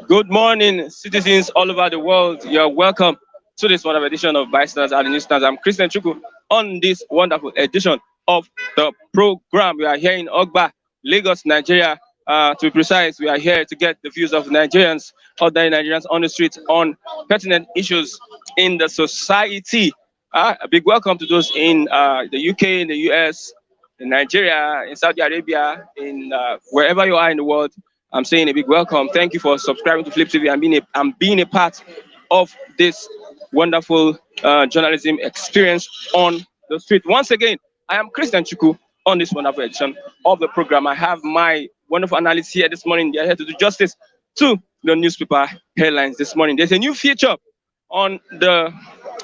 Good morning, citizens all over the world. You're welcome to this wonderful edition of Bystanders and the Newsstands. I'm Christian Chuku on this wonderful edition of the program. We are here in Ogba, Lagos, Nigeria. To be precise, we are here to get the views of Nigerians, other Nigerians on the streets on pertinent issues in the society. A big welcome to those in the UK, in the US, in Nigeria, in Saudi Arabia, in wherever you are in the world. I'm saying a big welcome. Thank you for subscribing to Flip TV and being a part of this wonderful journalism experience on the street. Once again, I am Christian Chuku on this wonderful edition of the program. I have my wonderful analysts here this morning. They are here to do justice to the newspaper headlines this morning. There's a new feature on the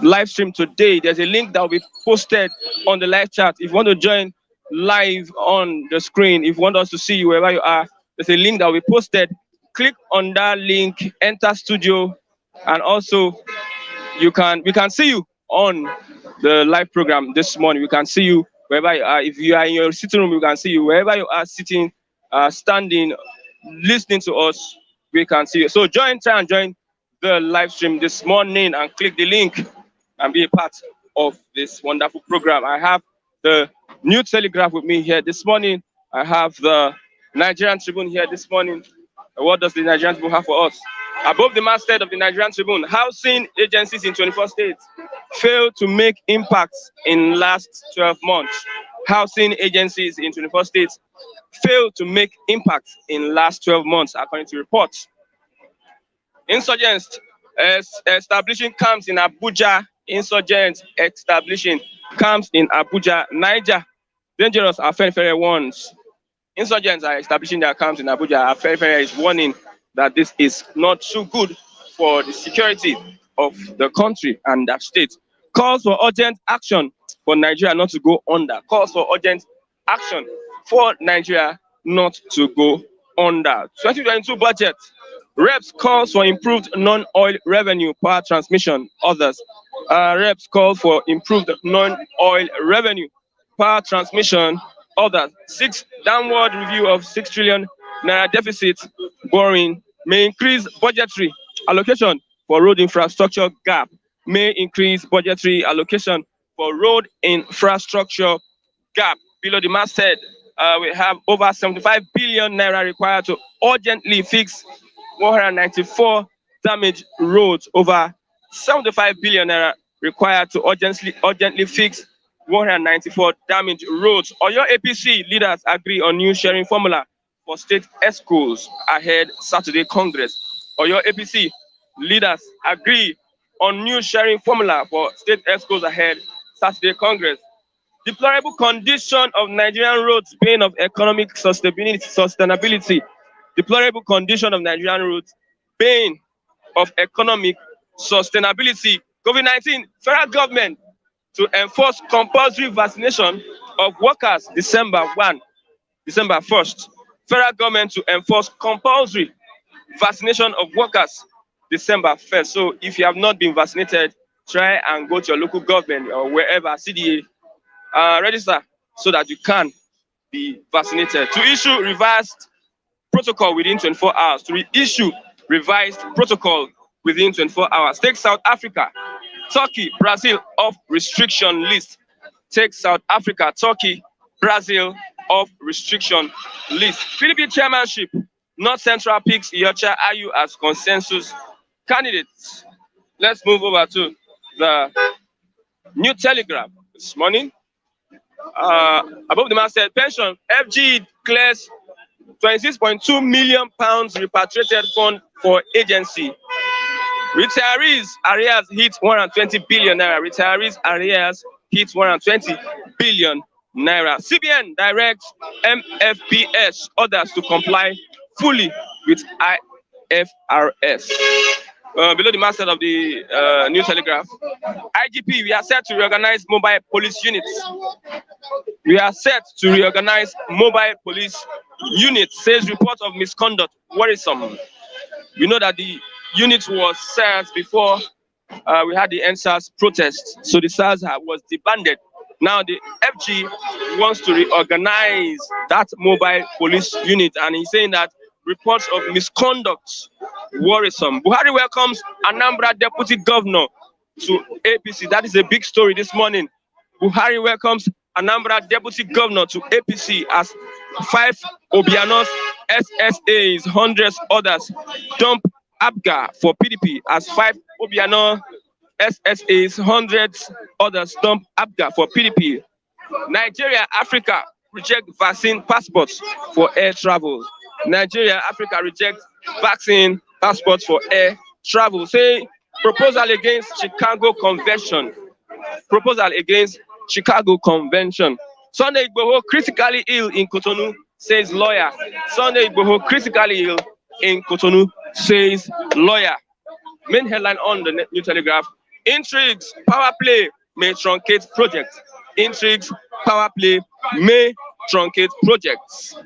live stream today. There's a link that will be posted on the live chat. If you want to join live on the screen, if you want us to see you wherever you are, there's a link that will be posted. Click on that link, enter studio, and also we can see you on the live program this morning. We can see you wherever you are. If you are in your sitting room, we can see you wherever you are, sitting, standing, listening to us. We can see you. So try and join the live stream this morning and click the link and be a part of this wonderful program. I have the New Telegraph with me here this morning. I have the Nigerian Tribune here this morning. What does the Nigerian Tribune have for us? Above the masthead of the Nigerian Tribune, housing agencies in 24 states failed to make impacts in last 12 months. Housing agencies in 24 states failed to make impacts in last 12 months, according to reports. Insurgents establishing camps in Abuja. Insurgents establishing camps in Abuja, Niger. Dangerous Afenifere ones. Insurgents are establishing their camps in Abuja. Afenifere is warning that this is not too good for the security of the country and that state. Calls for urgent action for Nigeria not to go under. Calls for urgent action for Nigeria not to go under. 2022 budget. Reps calls for improved non-oil revenue power transmission. Others. Reps call for improved non-oil revenue power transmission. Others. 6 downward review of 6 trillion naira deficit borrowing may increase budgetary allocation for road infrastructure gap. May increase budgetary allocation for road infrastructure gap. Below the masthead, we have over 75 billion naira required to urgently fix 194 damaged roads. Over 75 billion naira required to urgently fix 194 damaged roads. Oyo APC leaders agree on new sharing formula for state schools ahead Saturday Congress. Oyo APC leaders agree on new sharing formula for state schools ahead Saturday Congress. Deplorable condition of Nigerian roads, bane of economic sustainability. Deplorable condition of Nigerian roads, bane of economic sustainability. COVID-19, federal government to enforce compulsory vaccination of workers December 1st. Federal government to enforce compulsory vaccination of workers December 1st. So if you have not been vaccinated, try and go to your local government or wherever, CDA, register so that you can be vaccinated. To issue revised protocol within 24 hours. To reissue revised protocol within 24 hours. Take South Africa, Turkey, Brazil off restriction list. Take South Africa, Turkey, Brazil off restriction list. Philippine chairmanship, North Central picks Iyocha Ayu as consensus candidates. Let's move over to the New Telegraph this morning. Above the masthead, pension, FG declares 26.2 million pounds repatriated fund for agency. Retirees arrears hit 120 billion naira. Retirees arrears hit 120 billion naira. CBN directs MFPS orders to comply fully with IFRS. Below the masthead of the New Telegraph, IGP, we are set to reorganize mobile police units. We are set to reorganize mobile police units, says report of misconduct worrisome. We know that the unit was set before we had the NSAS protest, so the SARS was disbanded Now the FG wants to reorganize that mobile police unit, and he's saying that reports of misconduct worrisome. Buhari welcomes Anambra deputy governor to APC. That is a big story this morning. Buhari welcomes Anambra deputy governor to APC as 5 Obianos SSAs, hundreds others dump Abga for PDP as 5 Obiano SSAs, hundreds others dump Abga for PDP. Nigeria, Africa reject vaccine passports for air travel. Nigeria, Africa reject vaccine passports for air travel. Say proposal against Chicago Convention. Proposal against Chicago Convention. Sunday Igboho critically ill in Cotonou, says lawyer. Sunday Igboho critically ill in Cotonou, says lawyer. Main headline on the New Telegraph. Intrigues, power play may truncate projects. Intrigues, power play may truncate projects.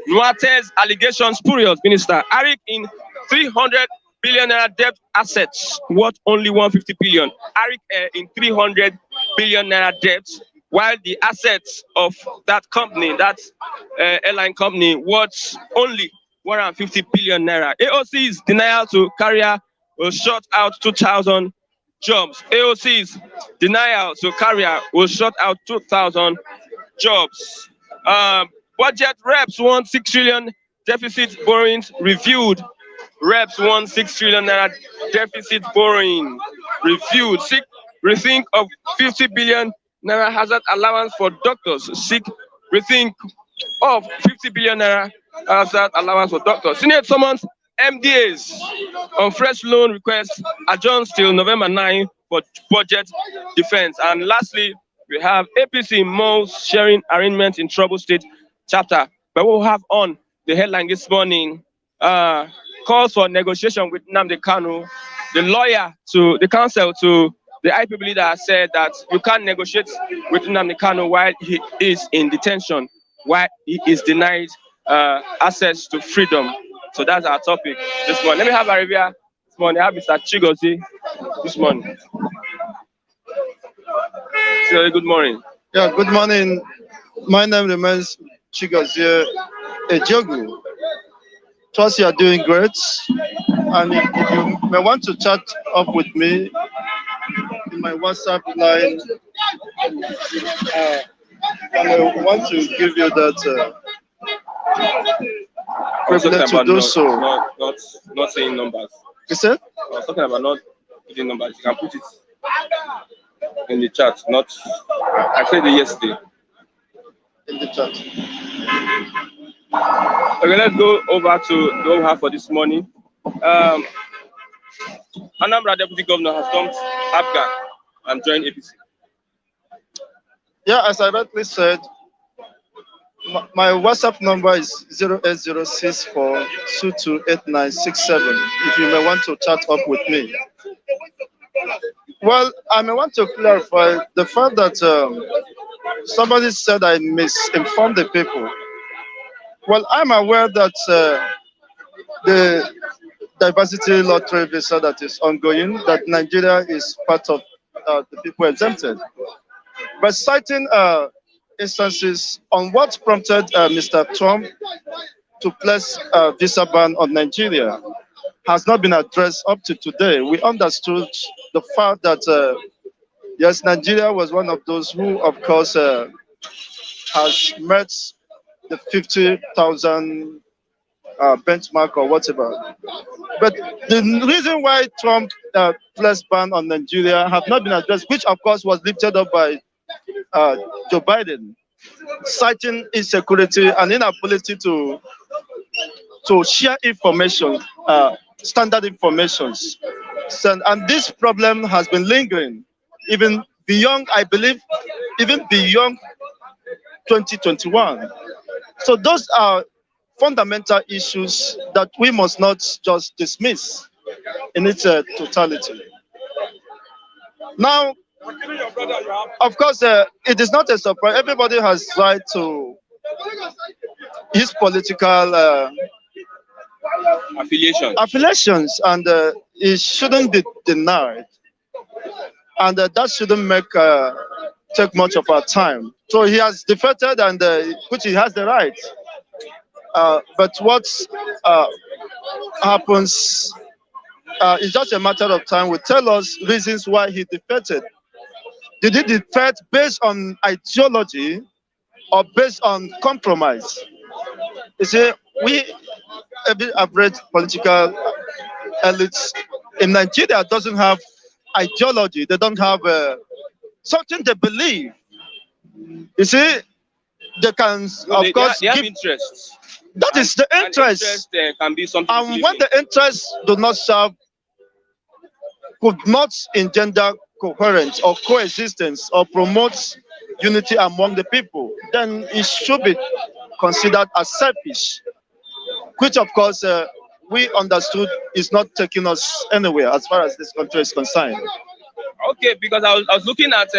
Nuate's allegations spurious, Minister. Arik in 300 billion naira debt assets worth only 150 billion. Arik in 300 billion naira debt, while the assets of that company, that airline company, worth only 150 billion naira. AOC's denial to carrier will shut out 2,000 jobs. AOC's denial to carrier will shut out 2,000 jobs. Budget reps want 6 trillion deficit borrowings reviewed. Reps want 6 trillion naira deficit borrowing reviewed. Seek rethink of 50 billion naira hazard allowance for doctors. Seek rethink of 50 billion naira hazard allowance for doctors. Senate summons MDAs on fresh loan requests adjourned till November 9 for budget defense. And lastly, we have APC malls sharing arrangement in trouble state chapter. But we'll have on the headline this morning, calls for negotiation with Nnamdi Kanu. The lawyer to the counsel to the IPB leader said that you can't negotiate with Nnamdi Kanu while he is in detention, while he is denied access to freedom. So that's our topic this morning. Let me have a review this morning. I have Mr. Chigozie this morning. So, good morning. Yeah, good morning. My name remains Chigozie Ejogu. Trust you are doing great. And if you may want to chat up with me in my WhatsApp line, I want to give you that privilege to do so. Not saying numbers. You said? I was talking about not putting numbers. You can put it in the chat. Not. I said it yesterday. In the chat. Okay, let's go over to the whole half for this morning. Anambra Deputy Governor has dumped Abga and joined APC. Yeah, as I rightly said, my WhatsApp number is 08064228967. If you may want to chat up with me. Well, I may want to clarify the fact that somebody said I misinformed the people. Well, I'm aware that the diversity lottery visa that is ongoing, that Nigeria is part of the people exempted. But citing instances on what prompted Mr. Trump to place a visa ban on Nigeria has not been addressed up to today. We understood the fact that, yes, Nigeria was one of those who, of course, has met the 50,000 benchmark or whatever. But the reason why Trump placed ban on Nigeria have not been addressed, which of course was lifted up by Joe Biden, citing insecurity and inability to share information, standard informations. So, and this problem has been lingering even beyond, I believe, even beyond 2021. So those are fundamental issues that we must not just dismiss in its totality. Now, of course, it is not a surprise. Everybody has right to his political Affiliations, and it shouldn't be denied. and that shouldn't take much of our time. So he has defected, and which he has the right. But what uh, happens is just a matter of time. Will tell us reasons why he defected. Did he defect based on ideology or based on compromise? You see, we a bit average political elites in Nigeria doesn't have ideology. They don't have something they believe. You see, they can, No, of course, they have give. interests. That is the And interest. interest can be something to And believe when in. the interests do not serve, could not engender coherence or coexistence or promote unity among the people, then it should be considered as selfish, which of course we understood is not taking us anywhere as far as this country is concerned. Okay, because I was looking at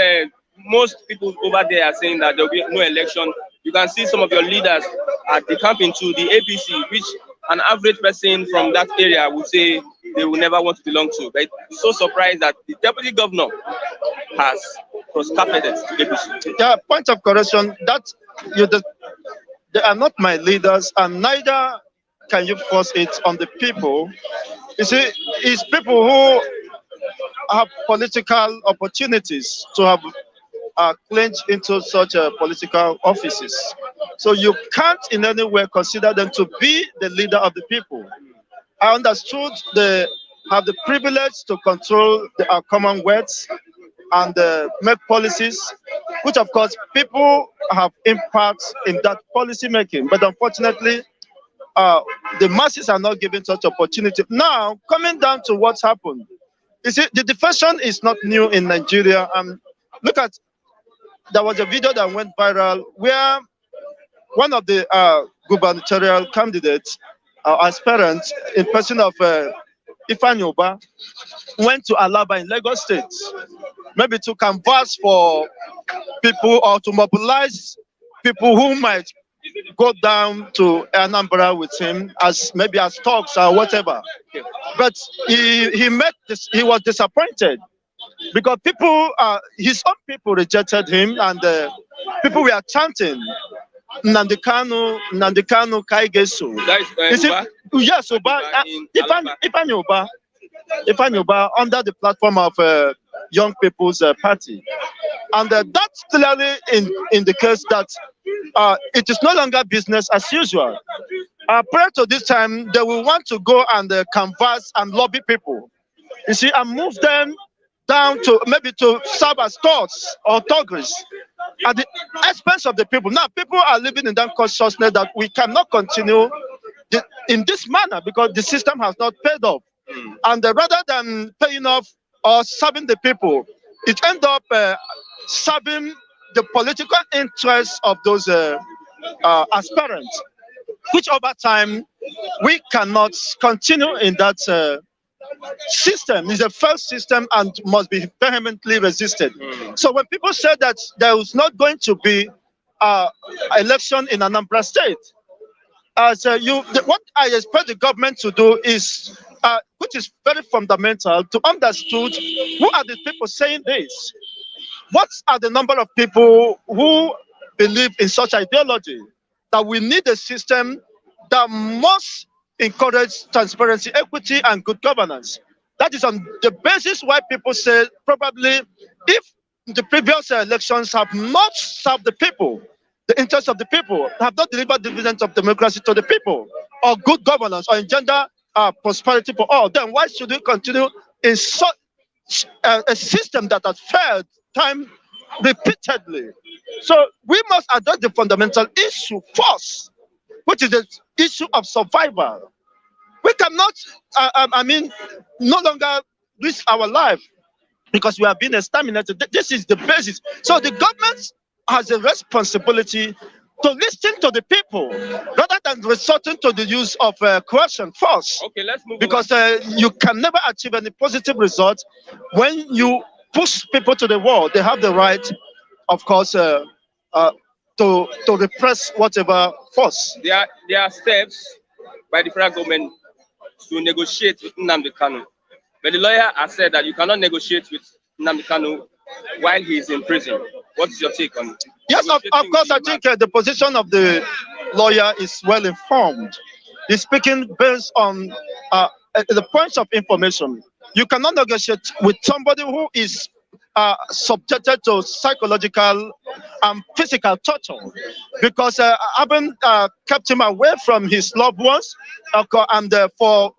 most people over there are saying that there will be no election. You can see some of your leaders at the camping to the APC, which an average person from that area would say they will never want to belong to. But so surprised that the deputy governor has cross-carpeted to APC. Yeah, point of correction, that you they are not my leaders, and neither can you force it on the people. You see, it's people who have political opportunities to have clinched into such political offices. So you can't in any way consider them to be the leader of the people. I understood they have the privilege to control our commonwealth and make policies, which of course people have impact in that policy making. But unfortunately, uh, the masses are not given such opportunity. Now, coming down to what's happened, you see, the defection is not new in Nigeria. Look at, there was a video that went viral where one of the gubernatorial candidates, aspirants, in person of Ifanyoba, went to Alaba in Lagos State, maybe to canvass for people or to mobilize people who might go down to Anambra with him as maybe as talks or whatever. But he was disappointed because his own people rejected him, and people were chanting Nandi Kanu Kaigesu. That is You see, Uba. yes, Oba, In Alaba. Ifan Oba under the platform of Young People's Party. And that clearly indicates that it is no longer business as usual. Prior to this time, they will want to go and canvass and lobby people. You see, and move them down to maybe to serve as thugs or thuggeries at the expense of the people. Now, people are living in that consciousness that we cannot continue in this manner because the system has not paid off. And rather than paying off or serving the people, it ends up serving the political interests of those aspirants, which over time we cannot continue in that system. It's a failed system and must be vehemently resisted. So when people say that there is not going to be election in Anambra State, what I expect the government to do is, which is very fundamental, to understood who are the people saying this. What are the number of people who believe in such ideology? That we need a system that must encourage transparency, equity, and good governance. That is on the basis why people say probably if the previous elections have not served the people, the interests of the people, have not delivered dividends of democracy to the people, or good governance, or engender prosperity for all, then why should we continue in such a system that has failed time repeatedly? So we must address the fundamental issue first, which is the issue of survival. We cannot, no longer risk our life because we have been exterminated. This is the basis. So the government has a responsibility to listen to the people rather than resorting to the use of coercion force. Okay, let's move Because you can never achieve any positive result when you push people to the wall. They have the right, of course, to repress whatever force. there are steps by the federal government to negotiate with Nnamdi Kanu. But the lawyer has said that you cannot negotiate with Nnamdi Kanu while he is in prison. What is your take on Yes, of course, I think the position of the lawyer is well informed. He's speaking based on the points of information. You cannot negotiate with somebody who is subjected to psychological and physical torture because having kept him away from his loved ones and for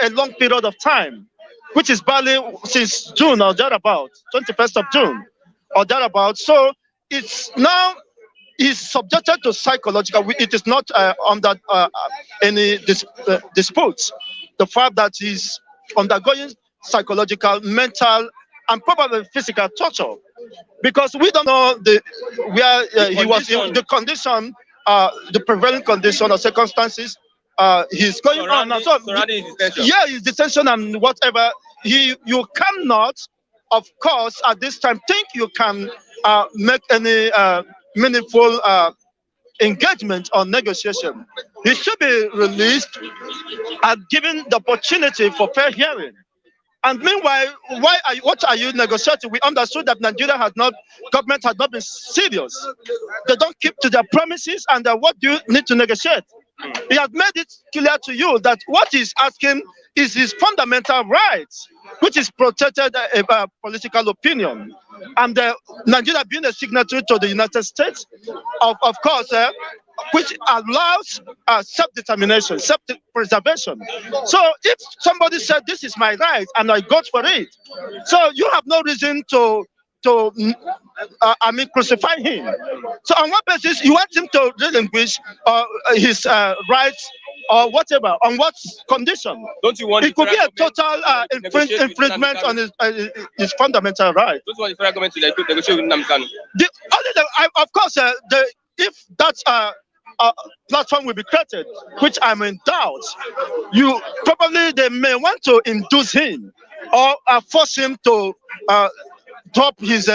a long period of time, which is barely since June or thereabout, 21st of June or thereabout. So it's now is subjected to psychological. It is not under any disputes. The fact that he's undergoing psychological, mental, and probably physical torture, because we don't know where he was in the condition, the prevailing condition or circumstances. He's going on now. So yeah, his detention and whatever. You cannot, of course, at this time think you can make any meaningful engagement or negotiation. He should be released and given the opportunity for fair hearing. And meanwhile, what are you negotiating? We understood that government has not been serious. They don't keep to their promises, and what do you need to negotiate? He has made it clear to you that what he's asking is his fundamental rights, which is protected political opinion. And Nigeria being a signatory to the United States, of course, which allows self-determination, self-preservation. So if somebody said, this is my right, and I got for it, so you have no reason to crucify him. So on what basis you want him to relinquish his rights or whatever? On what condition? Don't you want it could be a total infringement on his fundamental right. Don't you want the federal government to negotiate with Nnamdi Kanu? Of course, if that platform will be created, which I'm in doubt, they may want to induce him or force him to drop his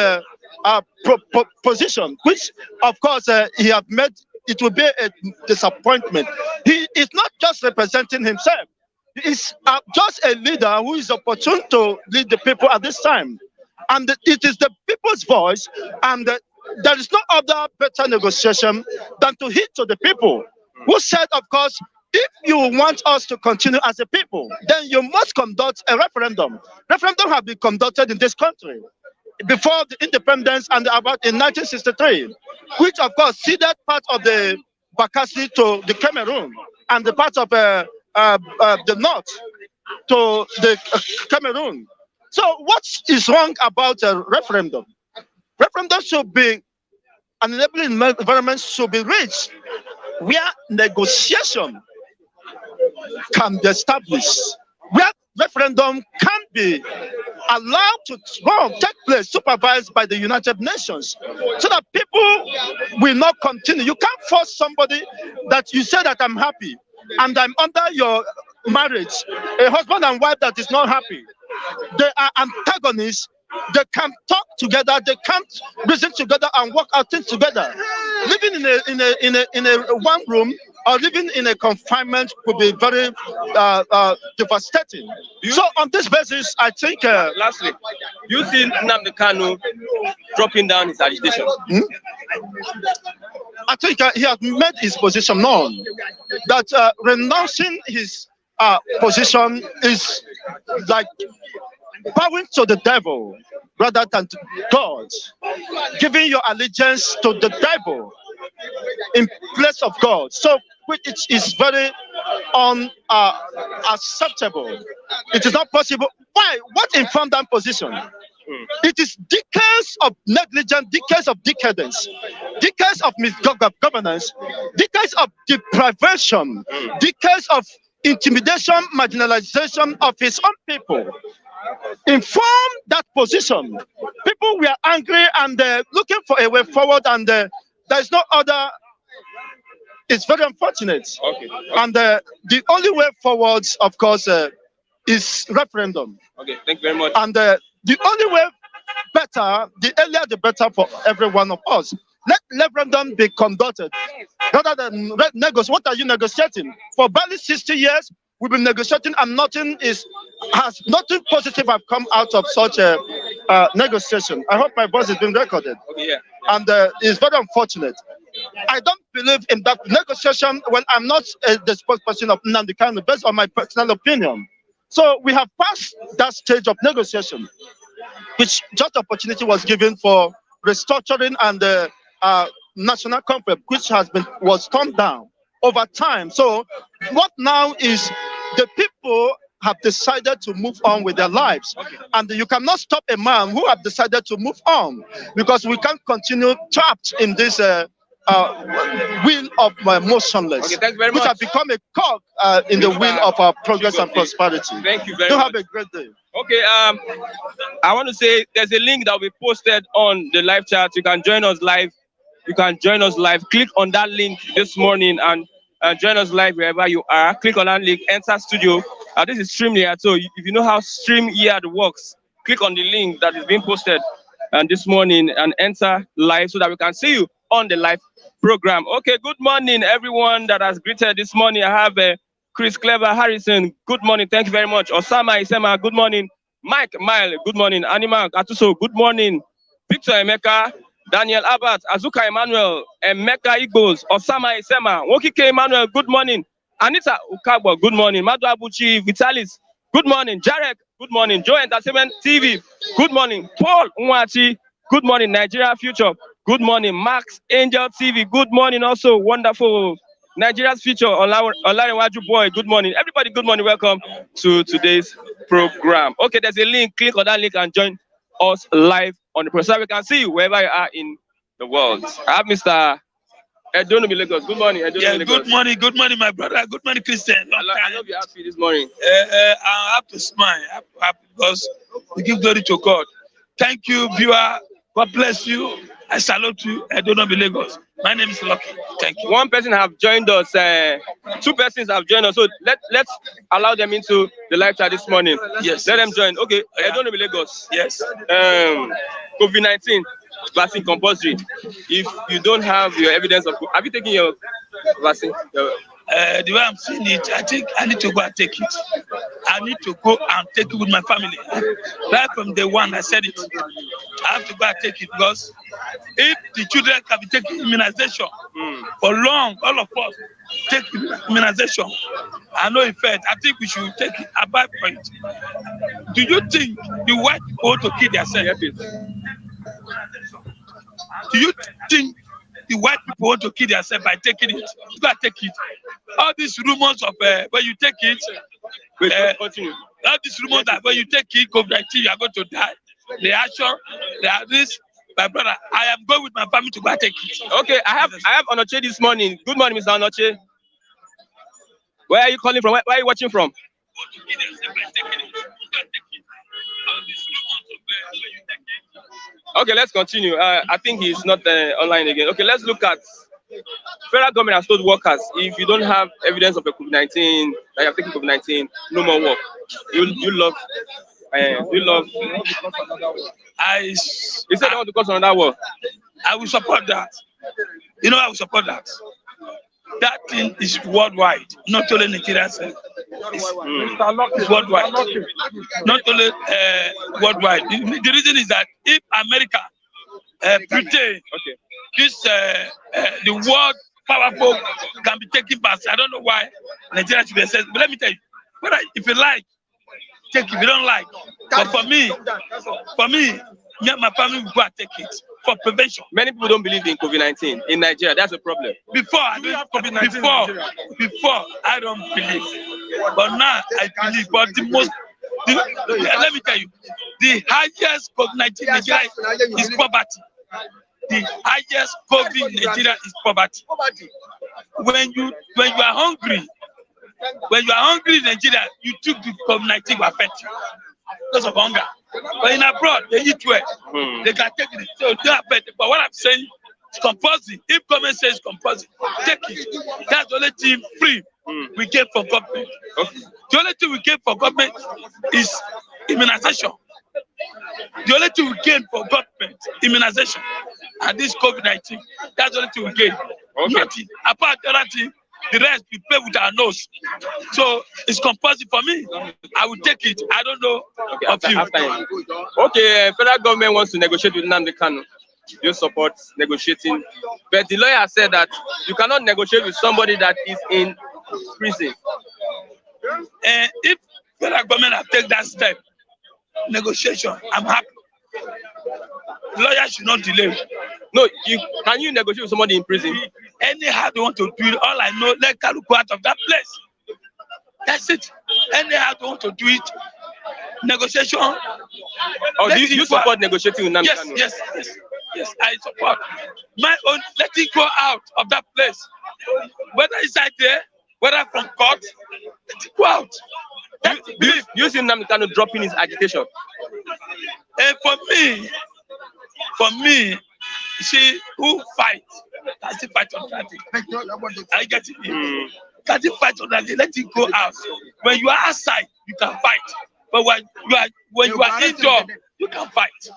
position, which of course he have made. It will be a disappointment. He is not just representing himself. He is just a leader who is opportune to lead the people at this time. And it is the people's voice, and there is no other better negotiation than to heed to the people, who said, of course, if you want us to continue as a people, then you must conduct a referendum. Referendum have been conducted in this country before the independence and about in 1963, which of course ceded part of the Bakassi to the Cameroon and the part of the north to the Cameroon. So what is wrong about a referendum? Referendum should be, an enabling environment should be reached where negotiation can be established, where referendum can be allowed to take place, supervised by the United Nations, so that people will not continue. You can't force somebody that you say that I'm happy and I'm under your marriage, a husband and wife that is not happy. They are antagonists. They can talk together. They can't reason together and work out things together. Living in a one room or living in a confinement could be very devastating. So on this basis, I think. Lastly, you see Nnamdi Kanu dropping down his agitation? I think he has made his position known. That renouncing his position is like bowing to the devil rather than to God, giving your allegiance to the devil in place of God. So which is very unacceptable. It is not possible. Why? What informed that position? It is decades of negligence, decades of decadence, decades of misgovernance, decades of deprivation, decades of intimidation, marginalization of his own people. Inform that position. People were angry and looking for a way forward, and there is no other. It's very unfortunate. Okay. And the only way forward, of course, is referendum. Okay, thank you very much. And the only way better, the earlier the better for every one of us. Let referendum be conducted rather than negotiate. What are you negotiating? For barely 60 years, we've been negotiating, and nothing positive have come out of such negotiation. I hope my voice is being recorded. Okay, yeah. And it's very unfortunate. I don't believe in that negotiation. Well, I'm not the spokesperson of Nnamdi Kanu based on my personal opinion. So we have passed that stage of negotiation, which just opportunity was given for restructuring and national conflict, which was turned down over time. So what now is the people have decided to move on with their lives, and you cannot stop a man who have decided to move on, because we can't continue trapped in this wheel of motionless, Okay, thank you very which much. have become a cog in the wheel of our progress and prosperity. Thank you very Do much. have a great day. Okay, I want to say there's a link that will be posted on the live chat. You can join us live. You can join us live. Click on that link this morning and join us live wherever you are. Click on that link, enter studio. This is Stream here. So if you know how Stream here works, click on the link that is being posted this morning and enter live so that we can see you on the live program. Okay, good morning, everyone that has greeted this morning. I have Chris Clever Harrison, good morning, thank you very much. Osama Isema, good morning. Mike Mile, good morning. Anima Atuso, good morning. Victor Emeka, Daniel Abbott, Azuka Emmanuel, Emeka Igbos, Osama Isema, Wokike Emmanuel, good morning. Anita Ukagbo, good morning. Madu Abuchi, Vitalis, good morning. Jarek, good morning. Joe Entertainment TV, good morning. Paul Nwati, good morning. Nigeria Future, good morning. Max Angel TV, good morning. Also, wonderful. Nigeria's Future, Olarewaju Boy, good morning. Everybody, good morning. Welcome to today's program. Okay, there's a link. Click on that link and join us live on the program so we can see you wherever you are in the world. I have Mr. Edonomi Lagos. Good morning, Edonomi Yeah, Lagos. good morning, my brother. Good morning, Christian. I love you happy this morning. I have to smile because we give glory to God. Thank you, viewer. God bless you. I salute you. Edonomi Lagos. My name is Lucky. Thank you. One person have joined us. Two persons have joined us. So let's allow them into the live chat this morning. Yes. Let them join. Okay, Yeah. Edonomi Lagos. Yes. COVID-19 vaccine compulsory. If you don't have your evidence of, have you taken your vaccine? The way I'm seeing it, I think I need to go and take it. I need to go and take it with my family. Right from day one, I said it. I have to go and take it because if the children can be taking immunization for long, all of us take immunization. I know effect. I think we should take it, abide for it. Do you think the white people want to kill themselves? Do you think the white people want to kill themselves by taking it? You gotta take it. All these rumors of when you take it, Continue. all these rumors that when you take it, COVID-19, you are going to die. They are sure. They are this. My brother, I am going with my family to go and take it. Okay, I have Onoche this morning. Good morning, Mr. Onoche. Where are you calling from? Where are you watching from? Okay, let's continue. I think he's not online again. Okay, let's look at federal government has told workers if you don't have evidence of the COVID-19 that you have taken COVID-19, no more work. You love. He said I want to cause another war. I will support that. You know, I will support that. That thing is worldwide, not only Nigeria. It's worldwide, not only worldwide. The reason is that if America, Britain, this the world powerful can be taken past. I don't know why Nigeria should be assessed. But let me tell you, if you like, take it. If you don't like, but for me, me and my family will go and take it for prevention. Many people don't believe in COVID-19 in Nigeria. That's a problem. Before I don't believe, but now I believe. But let me tell you, the highest COVID-19 in Nigeria is poverty. The highest COVID in Nigeria is poverty. When you are hungry, in Nigeria, you took the COVID-19 will affect you because of hunger. But in abroad, they eat well. They can take it. So they are better. But what I'm saying is compulsory. If government says compulsory, take it. That's the only thing free we get from government. The only thing we get from government is immunization. The only thing we gain for government, immunization. And this COVID-19, that's the only thing we gain. Nothing. Apart the other thing, The rest we play with our nose. So it's compulsory for me. I will take it. I don't know of you. Okay, federal government wants to negotiate with Nnamdi Kanu. You support negotiating, but the lawyer said that you cannot negotiate with somebody that is in prison. If federal government have taken that step, negotiation, I'm happy. Lawyers should not delay. No, can you negotiate with somebody in prison? Anyhow they want to do it, all I know, let Kanu go out of that place. That's it. Anyhow they want to do it, negotiation. Oh, do you support negotiating with Nnamdi Kanu? Yes, I support. My own, let it go out of that place. Whether inside there, whether from court, let it go out. Do you see Nnamdi Kanu dropping his agitation? For me, see who fight. Can still fight on that thing. I get it. Can still fight on that thing. Let it go out. When you are outside, you can fight. But when you are indoor, you can fight.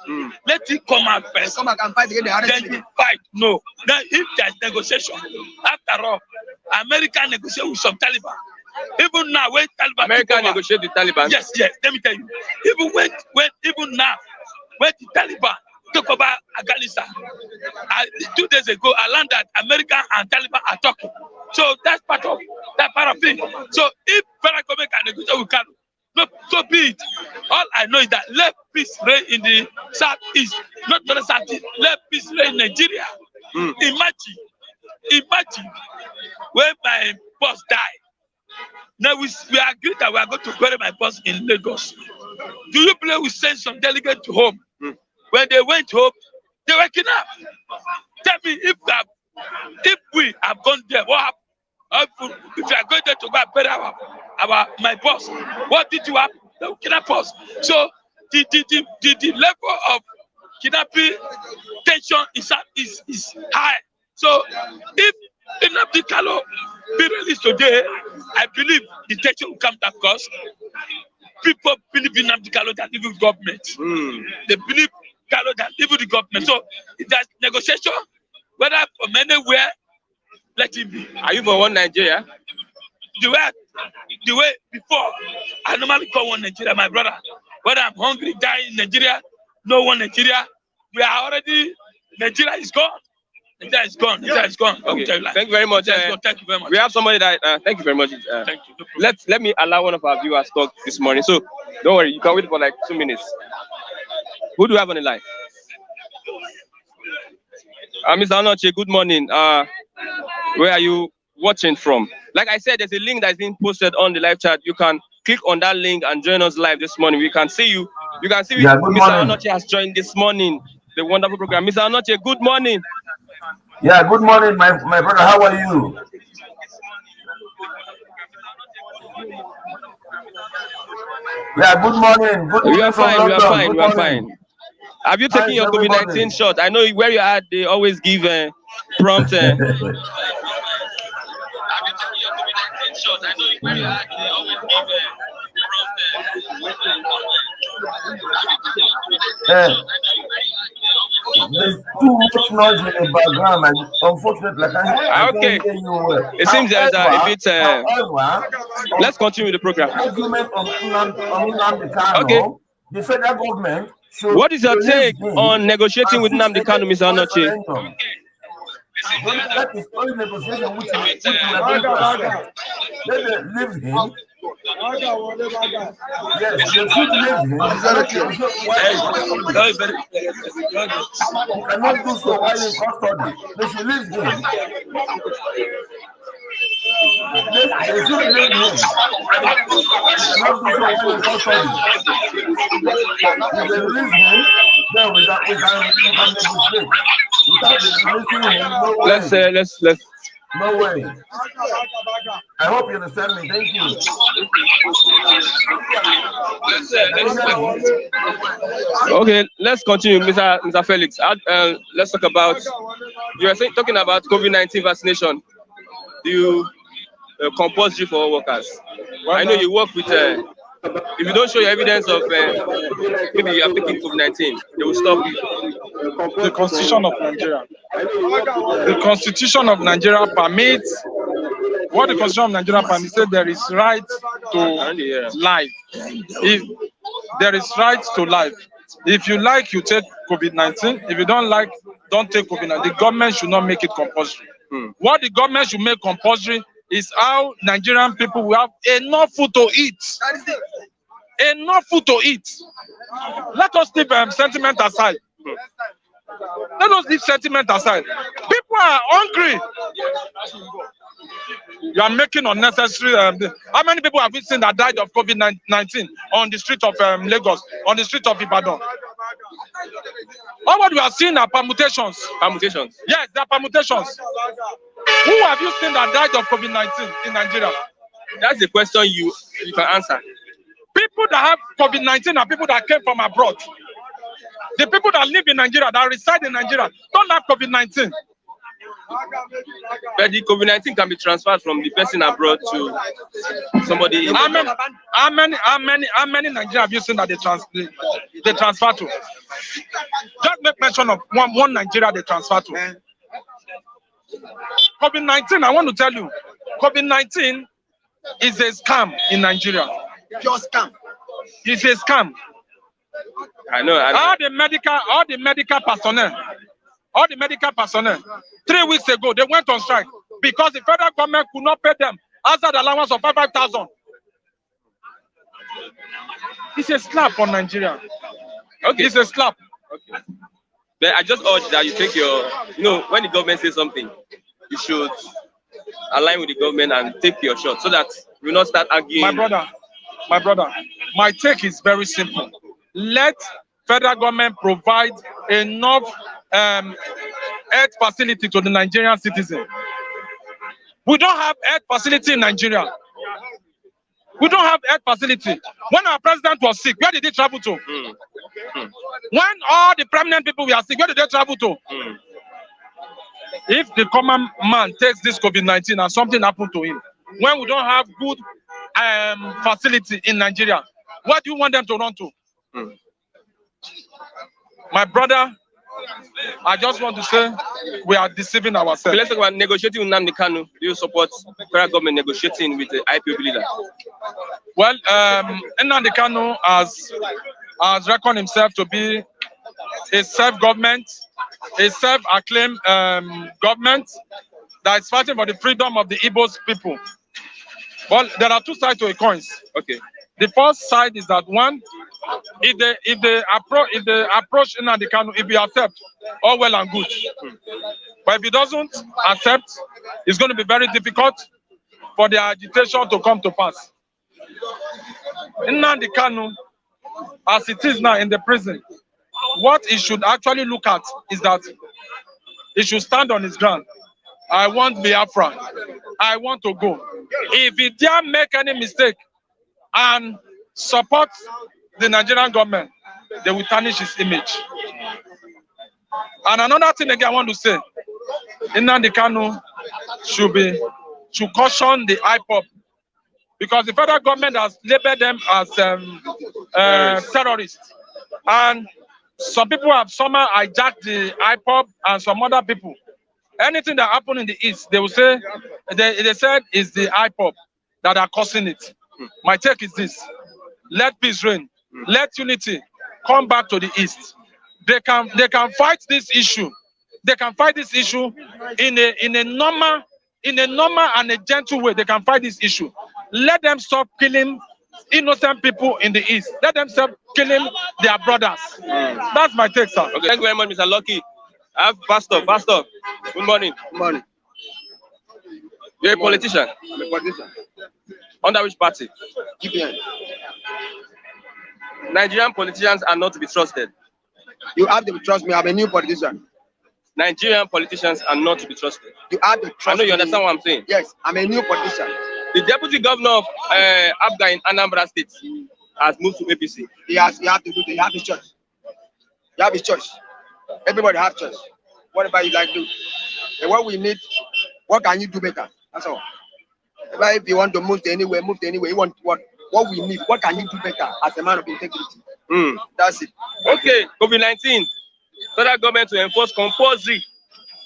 Let it come out first. Come back and fight again. Then you fight. No. Now if there's negotiation, after all, America negotiate with some Taliban. Even now, when Taliban America negotiate with Taliban. Yes. Let me tell you. Even now, when the Taliban took over Afghanistan, 2 days ago, I learned that America and Taliban are talking. So that's part of it. So if federal government can negotiate with Kanu, no, so be it. All I know is that let peace reign in the southeast, not the southeast. Let peace reign in Nigeria. Imagine when my boss died. Now we agreed that we are going to bury my boss in Lagos. Do you believe we sent some delegates to home? When they went home, they were kidnapped. Tell me if we have gone there, what happened? If you are going there to go and bury my boss, what did you have? They will kidnap us. So the level of kidnapping tension is high. So if Nnamdi Kanu be released today, I believe the tension will come down because people believe in Nnamdi Kanu than even government. They believe Kanu than even the government. So if there's negotiation, whether from anywhere, let him be. Are you for one Nigeria? The way before, I normally call one Nigeria, my brother. Whether I'm hungry, dying in Nigeria, no one Nigeria. We are already, Nigeria is gone. Nigeria is gone. Nigeria is gone. Okay. Thank you very much. Thank you very much. We have somebody that, thank you very much. Thank you. No let me allow one of our viewers talk this morning. So don't worry, you can wait for like 2 minutes. Who do you have on the line? Mr. Anoche, good morning. Where are you watching from? Like I said, there's a link that's been posted on the live chat. You can click on that link and join us live this morning. We can see you. You can see Mr. Anoche has joined this morning. The wonderful program. Mr. Anoche, good morning. Yeah, good morning, my brother. How are you? Yeah, good morning. Good morning. We are fine. We are fine. Have you taken your COVID-19 shot? I know where you are. They always give prompt. There's too much noise in the background, and unfortunately, I can't hear you well. It seems there's a bit. Let's continue with the program. Argument on Nnamdi Kanu. Okay. The federal government should. What is your take on negotiating with Nnamdi Kanu, Mr. Anoche? That is only negotiation which we are going to accept. Let them leave him. Yes, they should leave him. You cannot do so while in custody. They should leave him. They should leave him. Not do so while in custody. If they release him, then we can negotiate. Let's. No way. I hope you understand me. Thank you. Okay, let's continue, Mr. Felix. Let's talk about. You are talking about COVID-19 vaccination. Do you compulsory for workers? I know you work with. If you don't show your evidence of maybe you are taking COVID-19, they will stop you. The Constitution of Nigeria. The Constitution of Nigeria permits what the Constitution of Nigeria permits, said there is right to life. If there is right to life, if you like, you take COVID-19. If you don't like, don't take COVID-19. The government should not make it compulsory. What the government should make compulsory is how Nigerian people will have enough food to eat. Enough food to eat. Let us leave sentiment aside. Let us leave sentiment aside. People are hungry. You are making unnecessary. How many people have we seen that died of COVID-19 on the street of Lagos, on the street of Ibadan? All what we are seeing are permutations. Permutations. Yes, they are permutations. Who have you seen that died of COVID-19 in Nigeria? That's the question you can answer. People that have COVID-19 are people that came from abroad. The people that live in Nigeria, that reside in Nigeria, don't have COVID-19. But the COVID-19 can be transferred from the person abroad to somebody. How many Nigerians have you seen that they transfer to? Just make mention of one Nigeria they transfer to. COVID-19, I want to tell you, COVID-19 is a scam in Nigeria. Just scam. It's a scam. I know. All the medical personnel, 3 weeks ago, they went on strike because the federal government could not pay them hazard allowance of 5,000. It's a slap on Nigeria. Okay. It's a slap. Okay. But I just urge that you take your, when the government says something, you should align with the government and take your shot so that we will not start arguing. My brother, my take is very simple. Let federal government provide enough health facility to the Nigerian citizen. We don't have health facility in Nigeria. We don't have health facility. When our president was sick, where did he travel to? When all the prominent people were sick, where did they travel to? If the common man takes this COVID-19 and something happened to him, when we don't have good facility in Nigeria, what do you want them to run to? My brother, I just want to say we are deceiving ourselves. So let's talk about negotiating with Kanu. Do you support federal government negotiating with the IPOB leader? Well, Kanu has reckoned himself to be a self-government, a self-acclaimed government that is fighting for the freedom of the Igbos people. Well, there are two sides to a coin. Okay. The first side is that one, if they approach Nnamdi Kanu, if he accept, all well and good. But if he doesn't accept, it's going to be very difficult for the agitation to come to pass. Nnamdi Kanu, as it is now in the prison, what he should actually look at is that he should stand on his ground. I want Biafra. I want to go. If he dare make any mistake and support the Nigerian government, they will tarnish his image. And another thing again I want to say, Nnamdi Kanu should caution the IPOB, because the federal government has labeled them as terrorists. And some people have somehow hijacked the IPOB and some other people. Anything that happened in the East, they will say, they said it's the IPOB that are causing it. My take is this: let peace reign, let unity come back to the East. They can fight this issue. They can fight this issue in a normal and a gentle way. They can fight this issue. Let them stop killing innocent people in the East. Let them stop killing their brothers. That's my take, sir. Okay, thank you very much, Mr. Lucky. I have Pastor. Good morning. Good morning. You're a politician. I'm a politician. Under which party? GPN. Nigerian politicians are not to be trusted. You have to trust me. I'm a new politician. Nigerian politicians are not to be trusted. You have to trust me. I know you understand what I'm saying. Yes, I'm a new politician. The deputy governor of Abga in Anambra State has moved to APC. He have his choice. You have his choice. Everybody have choice. Whatever you like to do. And what we need, what can you do better? That's all. If you want to move to anywhere, move to anywhere. You want what we need, what can you do better as a man of integrity? That's it. Okay, COVID-19. Federal government to enforce compulsory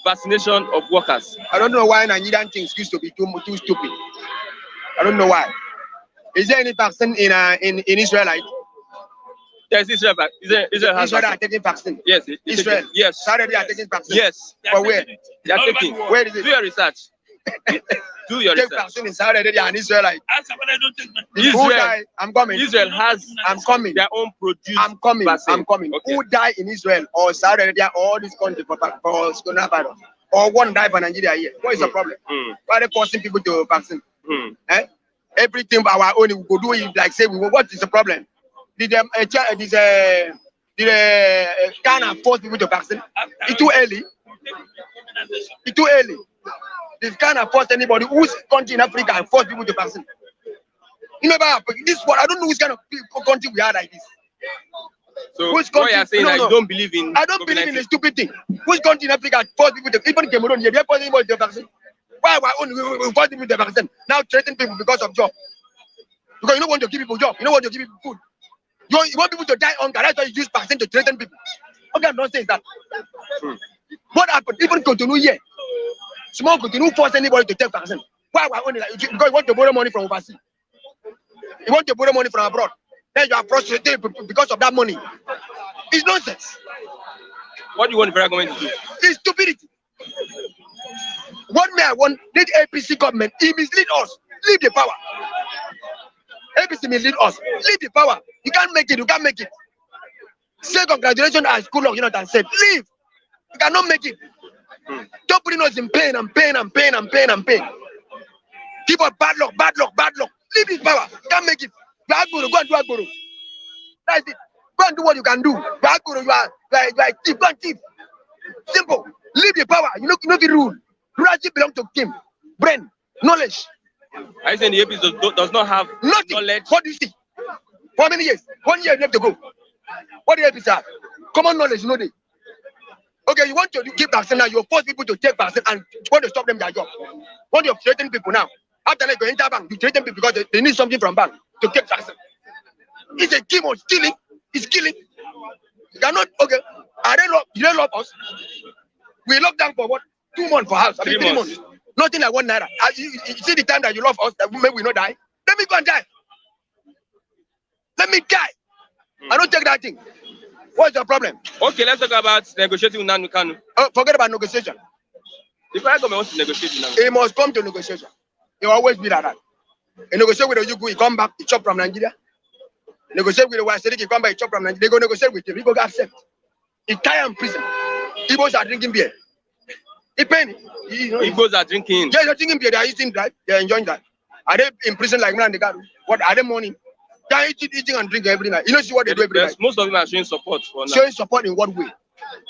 vaccination of workers. I don't know why Nigerian things used to be too stupid. I don't know why. Is there any vaccine in Israel? Yes, Israel has Israel are taking vaccine. Yes, Israel. Yes. Saudi Arabia are taking vaccine. Yes. For where? They are taking. Where is it? Do your research. Do your Take research. vaccine in Saudi Arabia and Israel. Who Israel, die? I'm coming. Israel has I'm coming. their own produced I'm coming. vaccine. I'm coming. Okay. Who die in Israel or Saudi Arabia or all these countries for coronavirus? Or one die for Nigeria here? What is the problem? Why are they forcing people to vaccine? Everything our own we go do it like say we. What is the problem? Did Kanu force people to vaccine? It's too early. It's too early. This Kanu force anybody whose country in Africa and force people to vaccine. You never happen. This one I don't know which kind of country we are like this. So which what you are saying that you don't believe in? I don't believe in the stupid thing. Which country in Africa force people to even Cameroon here? They force anybody to vaccine. Why we force people to vaccine? Now threaten people because of job. Because you don't want to give people job. You don't want to give people food. You want people to die hunger. That's why you use vaccine to threaten people. What kind of nonsense is that? What happened? Even continue here. Small continue force anybody to take vaccine. Why we only like because you want to borrow money from overseas. You want to borrow money from abroad. Then you are frustrated because of that money. It's nonsense. What do you want the federal government to do? It's stupidity. What may I want? This APC government, he mislead us. Leave the power. APC mislead us. Leave the power. You can't make it. You can't make it. Say congratulations at school of and said, leave. You cannot make it. Don't put us in pain and pain and pain and pain and pain. Keep up bad luck, bad luck, bad luck. Leave this power. You can't make it. You are Agboro. Go and do Agboro. That's it. Go and do what you can do. You are Agboro. You are thief. Go and thief. Simple. Leave the power. You know the rule. Rulership belongs to Kim. Brain. Knowledge. I saying the APC does not have nothing. Knowledge. What do you see? For how many years? 1 year left to go. What do the APC have? Common knowledge, no day. Okay, you want to give vaccine now, you force people to take vaccine and want to stop them their job. Want to threaten people now. After they go enter bank, you threaten people because they need something from bank to take vaccine. It's a game of stealing. It's killing. You cannot, okay. Do they love us? We locked down for what? 2 months for house. 3 months. Nothing like 1 naira. You see the time that you love us, that maybe we not die? Let me go and die. Let me die. I don't take that thing. What's the problem? Okay, let's talk about negotiating with Kanu. Forget about negotiation. The federal government wants to negotiate with He must come to negotiation. He will always be like that. He negotiate with the Yugu, he come back, he chop from Nigeria. Negotiate with the Waserik, he come back, he chop from Nigeria. They go negotiate with him, he go get accept. He tie in prison. Igbos are drinking beer. He pain. Igbos are drinking. Yeah, they're drinking beer, they are eating that, they're enjoying that. Are they in prison like me and the guy? What are they mourning? They are eating and drinking every night. You know, see what they do every night. Most of them are showing support for now. Showing support in what way?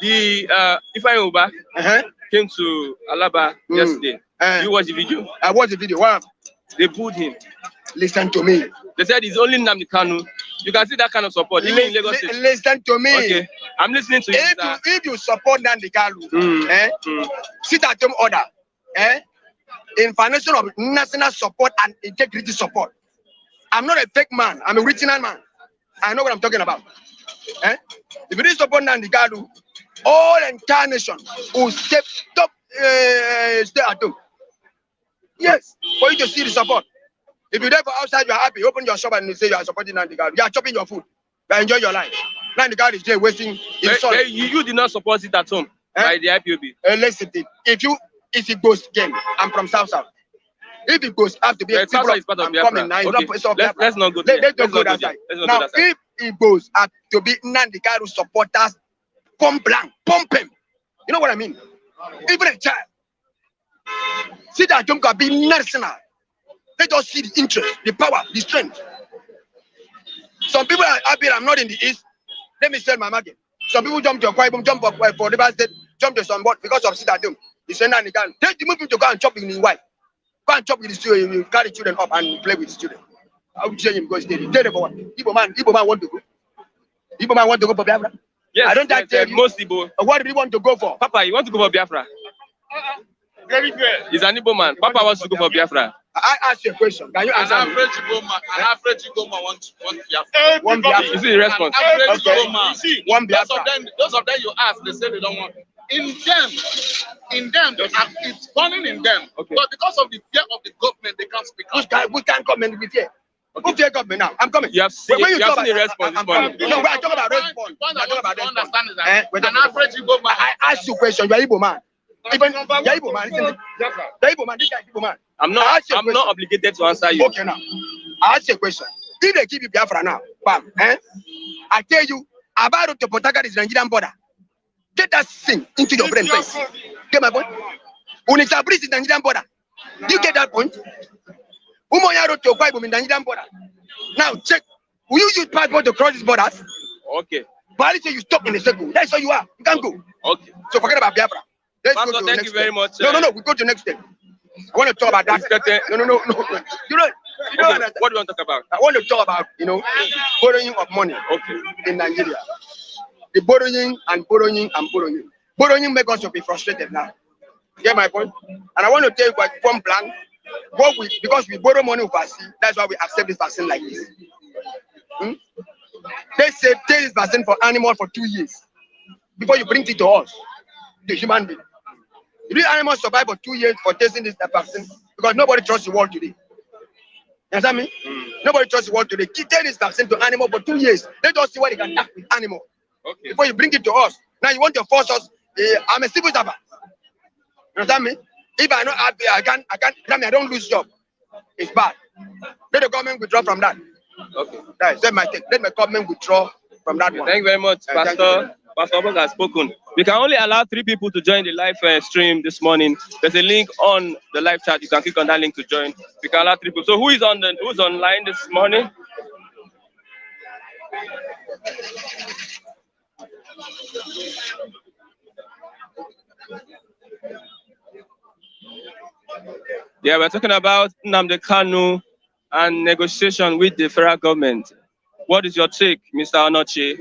The Ifeanyi Uba came to Alaba yesterday. You watch the video? I watched the video. What? They booed him. Listen to me. They said he's only Nnamdi Kanu. You can see that kind of support. Even in Lagos State. Listen to me. Okay, I'm listening to you. If you support Nnamdi Kanu, sit at home order. In foundation of national support and integrity support. I'm not a fake man. I'm a original man. I know what I'm talking about. If you didn't support Nnamdi Kanu, all entire nation will stay at home. Yes, for you to see the support. If you're there for outside, you're happy. Open your shop and you say you are supporting Nnamdi Kanu. You are chopping your food. You are enjoying your life. Nnamdi Kanu is there wasting his son. You did not support it at home by the IPOB. Listen, if it goes again, I'm from South. If it goes, have to be a people of, I'm coming now. Okay. Let's not go there. Let's not go that side. Now, if it goes, have to be Nnamdi Kanu supporters, pump blank, pump him. You know what I mean? Even a child. See that Jom can be national. Let us see the interest, the power, the strength. Some people are happy I'm not in the east. Let me sell my market. Some people jump to Akwa Ibom, jump up for River State, jump to some board because of Sit-at-home. He said, Nnamdi Kanu, take the movement to go and chop in his wife. Go and chop with the children, you carry children up and play with the children. I would say him go stay. Tell them for what? Igbo man want to go. Igbo man want to go for Biafra. Yes, I don't tell you. Most Igbo. What do you want to go for? Papa, you want to go for Biafra? Very good. He's an Igbo man. Papa wants to go for Biafra. I ask you a question. Can you answer me? An average Igbo man wants Biafra. One Biafra. You see the response? An average Igbo man. One Biafra. Those of them you ask, they say they don't want. in them, it's burning in them. Okay. But because of the fear of the government, they can't speak out. We can't comment with fear. Who fear government now? I'm coming. You have seen, When you have talk seen the about- response this I'm morning. coming. No, I talk about response. The point I I talk want about to response. understand is We're that an talking- average Igbo man. I ask you a question. You are Igbo man. Even you are Igbo man. Listen, Yes, sir. you are Igbo man. This guy is Igbo man. I'm I not ask you a I'm not question. obligated to answer you. Okay, now. I ask you a question. If they give you Biafra now, bam, I tell you, about to Port Harcourt is Nigerian border. Get that thing into your brain first. Get my point? Unita Bridge is Nigerian border. Do you get that point? Umoya Road to Okwa Ibom is Nigerian border. Now check. Will you use passport to cross these borders? Okay. But I say you stop in the circle. That's all you are. You can't go. Okay. So forget about Biafra. Let's Pastor, go to the thank next you very step. much. No. We go to the next step. I want to talk about that. No. You don't Okay, understand. what do you want to talk about? I want to talk about, borrowing of money Okay. in Nigeria. The borrowing and borrowing and borrowing. Borrowing makes us to be frustrated now. Get my point? And I want to tell you what one plan. Because we borrow money overseas, that's why we accept this vaccine like this. They say take this vaccine for animal for 2 years before you bring it to us, the human being. You need animals survive for 2 years for tasting this vaccine because nobody trusts the world today. You understand me? Nobody trusts the world today. Take this vaccine to animal for 2 years. Let us see what they can act with animal Okay. before you bring it to us. Now you want to force us. I'm a civil servant. You understand me? If I not happy, I don't lose job. It's bad. Let the government withdraw from that. Okay. That's my take. Let the government withdraw from that one. Thank you very much, Thank Pastor. Pastor Obok has spoken. We can only allow 3 people to join the live stream this morning. There's a link on the live chat. You can click on that link to join. We can allow 3 people. So who's online this morning? Yeah, we're talking about Nnamdi Kanu and negotiation with the federal government. What is your take, Mr. Onoche?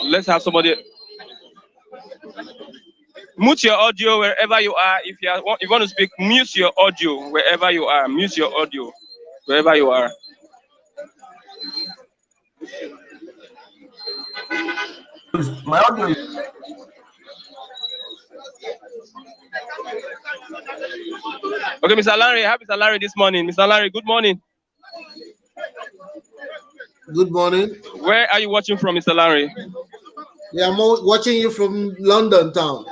Let's have somebody mute your audio wherever you are. If you want to speak, mute your audio wherever you are. Mute your audio wherever you are. My audio is Okay, Mr. Larry, happy Mr. Larry this morning. Mr. Larry, good morning. Good morning. Where are you watching from, Mr. Larry? Yeah, I'm watching you from London town.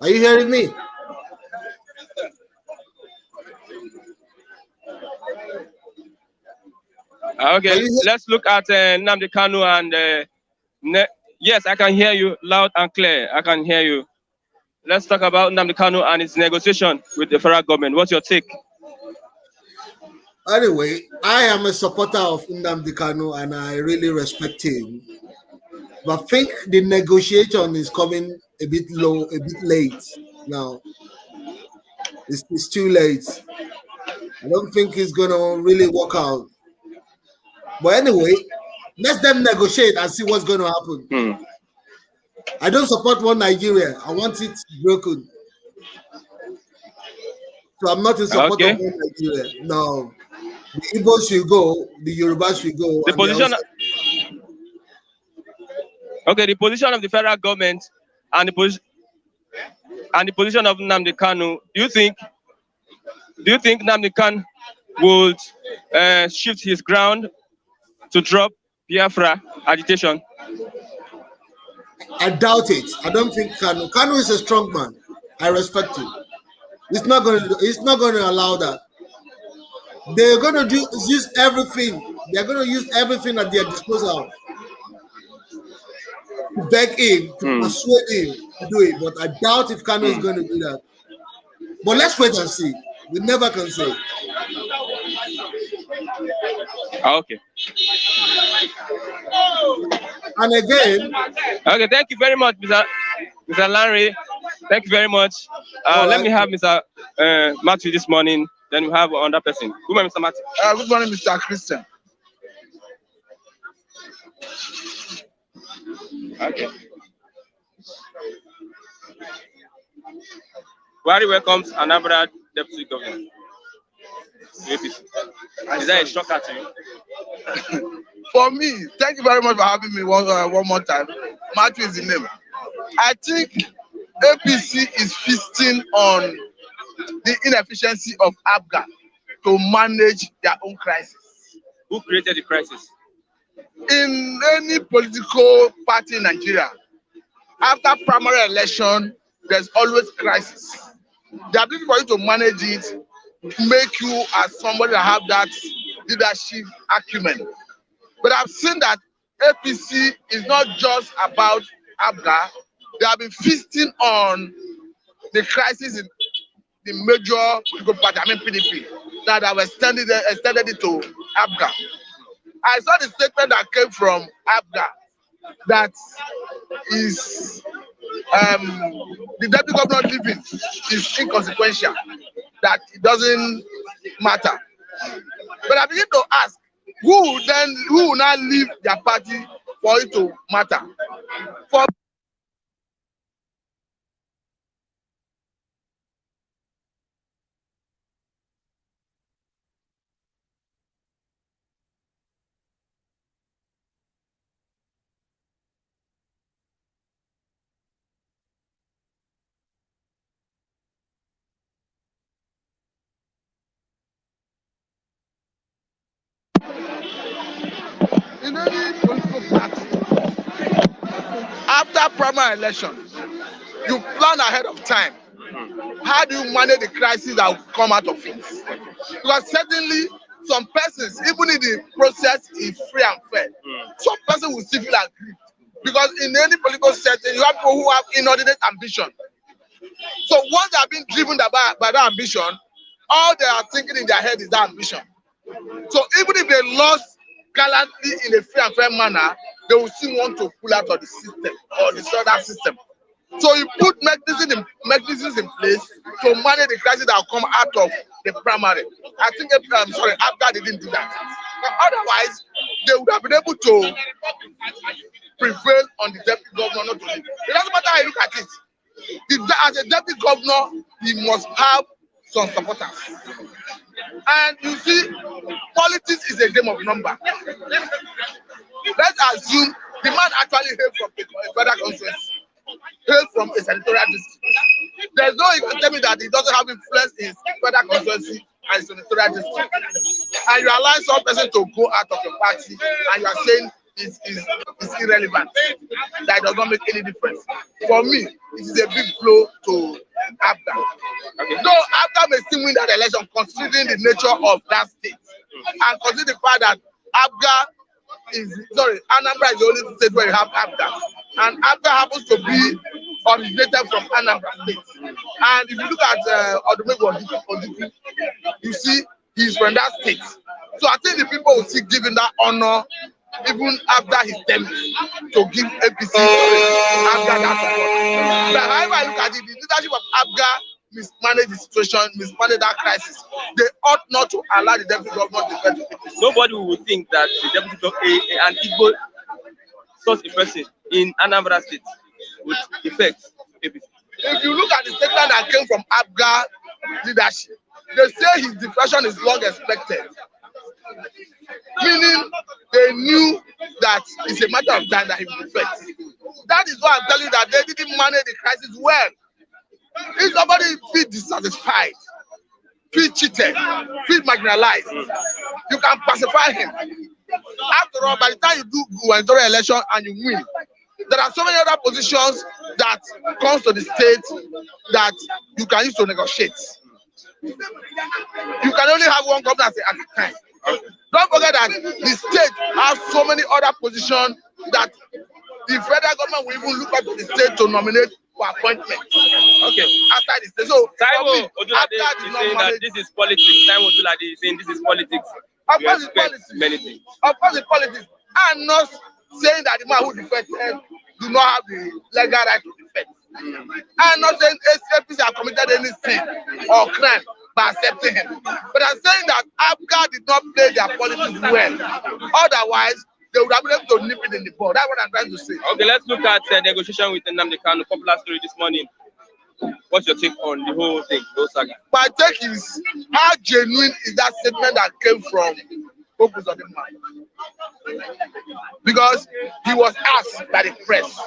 Are you hearing me? Okay, let's look at Nnamdi Kanu and yes, I can hear you loud and clear. I can hear you. Let's talk about Nnamdi Kanu and his negotiation with the federal government. What's your take? Anyway, I am a supporter of Nnamdi Kanu and I really respect him. But I think the negotiation is coming a bit low, a bit late now. It's too late. I don't think it's going to really work out. But anyway, let them negotiate and see what's going to happen. I don't support one Nigeria. I want it broken. So I'm not in support of one Nigeria. No. The Igbos should go, the Yorubas should go. The position. Okay, the position of the federal government and the position of Nnamdi Kanu. Do you think Nnamdi Kanu would shift his ground to drop Biafra agitation? I doubt it. I don't think Kanu. Kanu is a strong man. I respect him. He's not going to allow that. They're going to use everything. They're going to use everything at their disposal to beg him, to persuade him to do it. But I doubt if Kanu is going to do that. But let's wait and see. We never can say. Okay. And again. Okay, thank you very much, Mr. Larry. Thank you very much. Let me have Mr. Matthew this morning. Then we have another person. Good morning, Mr. Matthew. Good morning, Mr. Christian. Okay. Buhari welcomes Anambra Deputy Governor. APC. Is that a shocker to you? For me, thank you very much for having me one more time. Matthew is the name. I think APC is feasting on the inefficiency of ABGA to manage their own crisis. Who created the crisis? In any political party in Nigeria, after primary election, there's always crisis. The ability for you to manage it make you as somebody that have that leadership acumen. But I've seen that APC is not just about ABGA. They have been feasting on the crisis in the major political party, I mean PDP, that have extended it to ABGA. I saw the statement that came from ABGA that is the deputy governor leaving is inconsequential, that it doesn't matter. But I begin to ask, who will now leave their party for it to matter? For in any political party, after primary election, you plan ahead of time. How do you manage the crisis that will come out of it? Because certainly some persons, even if the process is free and fair, some person will still feel aggrieved. Because in any political setting, you have people who have inordinate ambition. So once they are being driven by that ambition, all they are thinking in their head is that ambition. So even if they lost gallantly in a free and fair manner, they will still want to pull out of the system or destroy that system. So you put mechanisms in place to manage the crisis that will come out of the primary. I think, ABGA didn't do that. But otherwise, they would have been able to prevail on the deputy governor not to leave. It doesn't matter how you look at it. As a deputy governor, he must have some supporters. And you see, politics is a game of number. Let's assume the man actually hailed from a federal constituency, hailed from a senatorial district. There's no you can tell me that he doesn't have influence in federal constituency and senatorial district. And you allow some person to go out of your party and you are saying it's irrelevant. That does not make any difference. For me, it is a big blow to ABGA. Though ABGA may still win that election considering the nature of that state and considering the fact that Anambra is the only state where you have ABGA. And ABGA happens to be originated from Anambra State. And if you look at Odumegwu, you see he's from that state. So I think the people will still give him that honor even after his term to give APC ABGA that support. But however I look at it, the leadership of ABGA mismanaged the situation, mismanaged that crisis. They ought not to allow the deputy governor to defend APC. Nobody would think that the deputy governor, an Igbo such a person in Anambra State would affect APC. If you look at the statement that came from ABGA leadership, they say his defection is long expected. Meaning they knew that it's a matter of time that he will defect. That is why I'm telling you that they didn't manage the crisis well. If somebody feels dissatisfied, feel cheated, feel marginalized, you can pacify him. After all, by the time you do gubernatorial election and you win, there are so many other positions that comes to the state that you can use to negotiate. You can only have one governor at a time. Don't forget that the state has so many other positions that the federal government will even look at the state to nominate for appointment. Okay. After the state. So Taiwo Odulade is saying that this is politics. Taiwo Odulade is saying this is politics. Of course it's politics. Many things. Of course it's politics. I'm not saying that the man who defected do not have the legal right to defect. I'm not saying APC have committed any sin or crime by accepting him. But I'm saying that ABGA did not play their politics well. Otherwise, they would have been able to nip it in the bud. That's what I'm trying to say. Okay, let's look at negotiation with Nnamdi Kanu. Popular story this morning. What's your take on the whole thing, the whole saga? My take is, how genuine is that statement that came from Opus of the man? Because he was asked by the press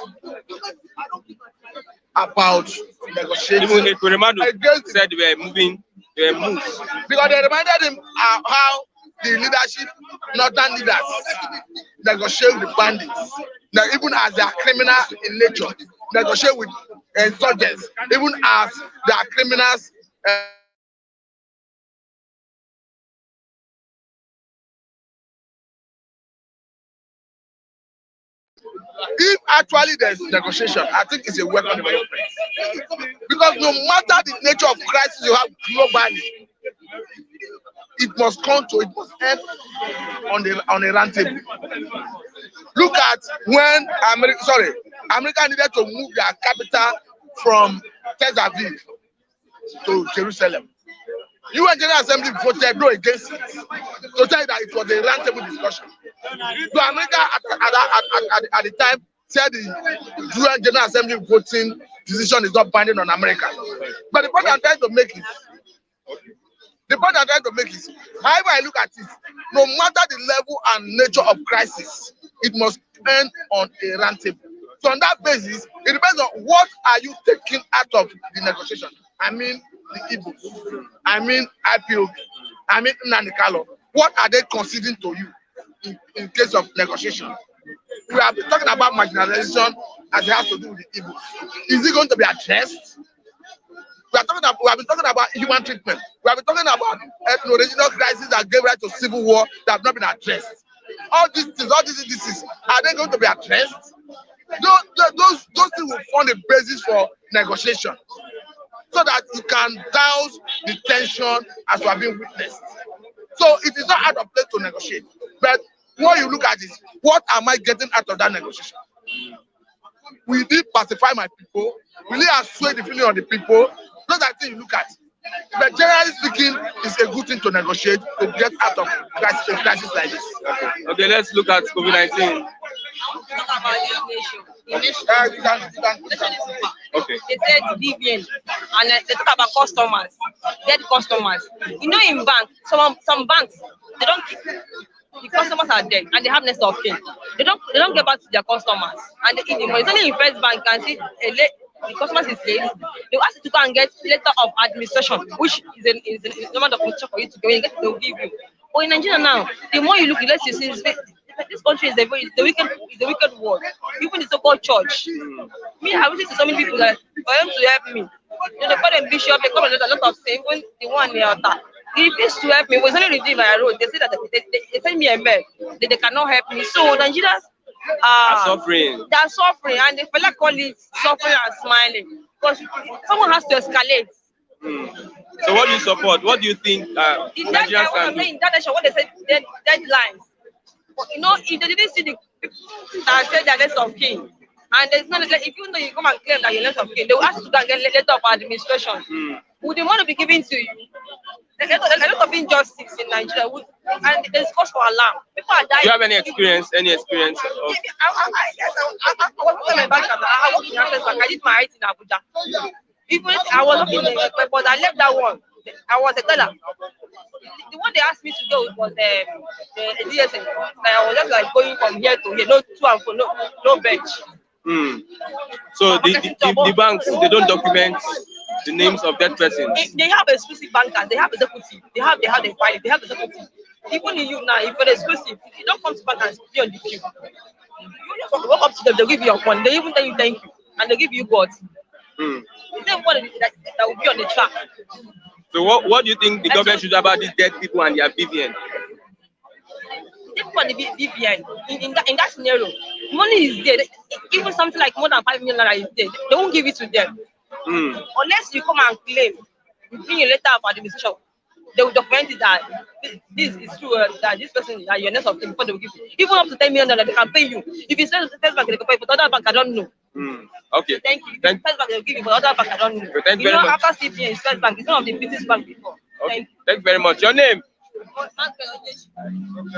about negotiating. Even Kuremadu against said they were moving, they were moved. Because they reminded him how the leadership, northern leaders, negotiate with the bandits. Now, even as they are criminal in nature, negotiate with insurgents, even as they are criminals. If actually there's negotiation, I think it's a welcome development. Because no matter the nature of crisis you have globally, it must end on a round table. Look at when America needed to move their capital from Tel Aviv to Jerusalem. UN General Assembly voted no against it, to tell you that it was a round table discussion. So America at the time said the UN General Assembly voting decision is not binding on America. But the point I'm trying to make is, however I look at it, no matter the level and nature of crisis, it must end on a round table. So on that basis, it depends on what are you taking out of the negotiation. I mean the Igbos, I mean IPOB, I mean Nnamdi Kanu. What are they conceding to you in case of negotiation? We have been talking about marginalization as it has to do with the Igbos. Is it going to be addressed? We have been talking about human treatment. We have been talking about ethno-regional crises that gave rise to civil war that have not been addressed. All these things, are they going to be addressed? Those things will form the basis for negotiation, so that you can douse the tension as we have been witnessed. So it is not out of place to negotiate, but what you look at is, what am I getting out of that negotiation? Will it pacify my people? Will it assuage the feeling of the people? Those are things you look at. But generally speaking, it's a good thing to negotiate to get out of crisis like this. Okay, let's look at COVID-19. Okay. They said BVN, and they talk about customers, dead customers. You know, in bank, some banks, they don't keep, the customers are dead and they have next of kin. They don't get back to their customers and they eat the money. It's only in First Bank can see the customers is late. They ask you to go and get letter of administration, which is a normal documentation for you to go and get. They'll give you. But in Nigeria now, the more you look, the less you see. This country is the wicked world. Even the so-called church. Me, I visit to so many people that for them to help me. You know, they call them bishop. They come and do a lot of things. Even the one near that. They refuse to help me. It was only redeemed by a road. They say that they send me a mail. They cannot help me. So Nigerians are suffering. They are suffering, and they feel like call it suffering and smiling because someone has to escalate. So what do you support? What do you think Nigerians can do? In that nation, what they say deadlines. You know, if they didn't see the people that said they're next of kin, and there's not like, if you know you come and claim that you're next of kin, they will ask you to go and get letter of administration. Would the money be given to you? There's a lot of injustice in Nigeria, and there's cause for alarm. People are dying. Do you have any experience? I was working in my bank. I worked in Access Bank. I did my IT in Abuja. Even I was working in the but I left that one. I was a teller. The one they asked me to go was the DSN. I was just like going from here to here, no to and fro, no bench. So the banks, they don't document the names of that person. They have exclusive bankers. They have executive. They have the file. They have executive. Even you now, if you're exclusive, if you don't come to bank and be on the queue, you just walk up to them. They'll give you your money. They even tell you thank you, and they give you God. It's them one that will be on the track. So what do you think the government should do about these dead people and their BVN? People on the BVN, in that scenario, money is there. Even something like more than 5 million naira is there. They won't give it to them. Unless you come and claim, you bring a letter of administration, they will document it that this is true, that this person, that you're next of kin, before they will give you. Even up to 10 million naira, they can pay you. If you send to the First Bank, they can pay you. For the other bank, I don't know. Okay. Thank you. First Bank, they will give you. For the other bank, I don't know. Thank you very much. After CPN, First Bank, it's one of the business banks before. Okay. Thank you very much. Your name?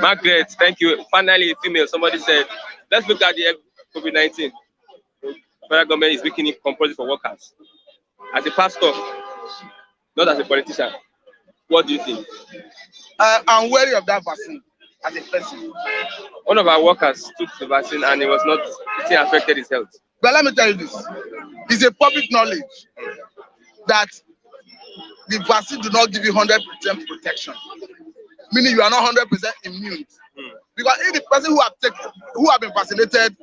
Margaret, thank you. Finally, a female. Somebody said, let's look at the COVID-19. Federal government is making it compulsory for workers. As a pastor, not as a politician, what do you think? I'm wary of that vaccine as a person. One of our workers took the vaccine and it still affected his health. But let me tell you this. It's a public knowledge that the vaccine do not give you 100% protection. Meaning you are not 100% immune. Because if the person who have been vaccinated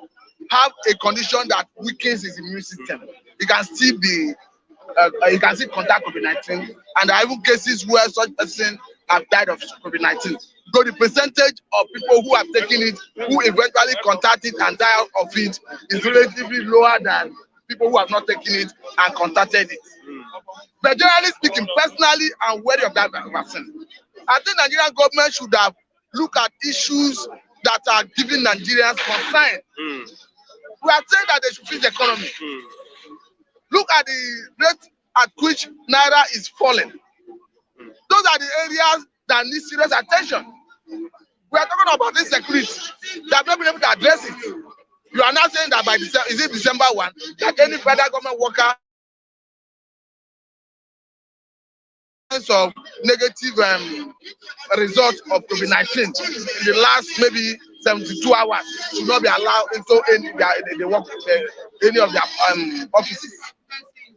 have a condition that weakens his immune system, he can still contact COVID-19, and there are even cases where such person have died of COVID-19. So the percentage of people who have taken it, who eventually contact it and die of it, is relatively lower than people who have not taken it and contacted it. But generally speaking, personally, I'm wary of that vaccine. I think Nigerian government should have looked at issues that are giving Nigerians concern. We are saying that they should fix the economy. Look at the rate at which Naira is falling. Those are the areas that need serious attention. We are talking about insecurity. They have not been able to address it. You are now saying that by December 1, that any federal government worker of negative results of COVID-19 in the last maybe 72 hours should not be allowed into any of their offices.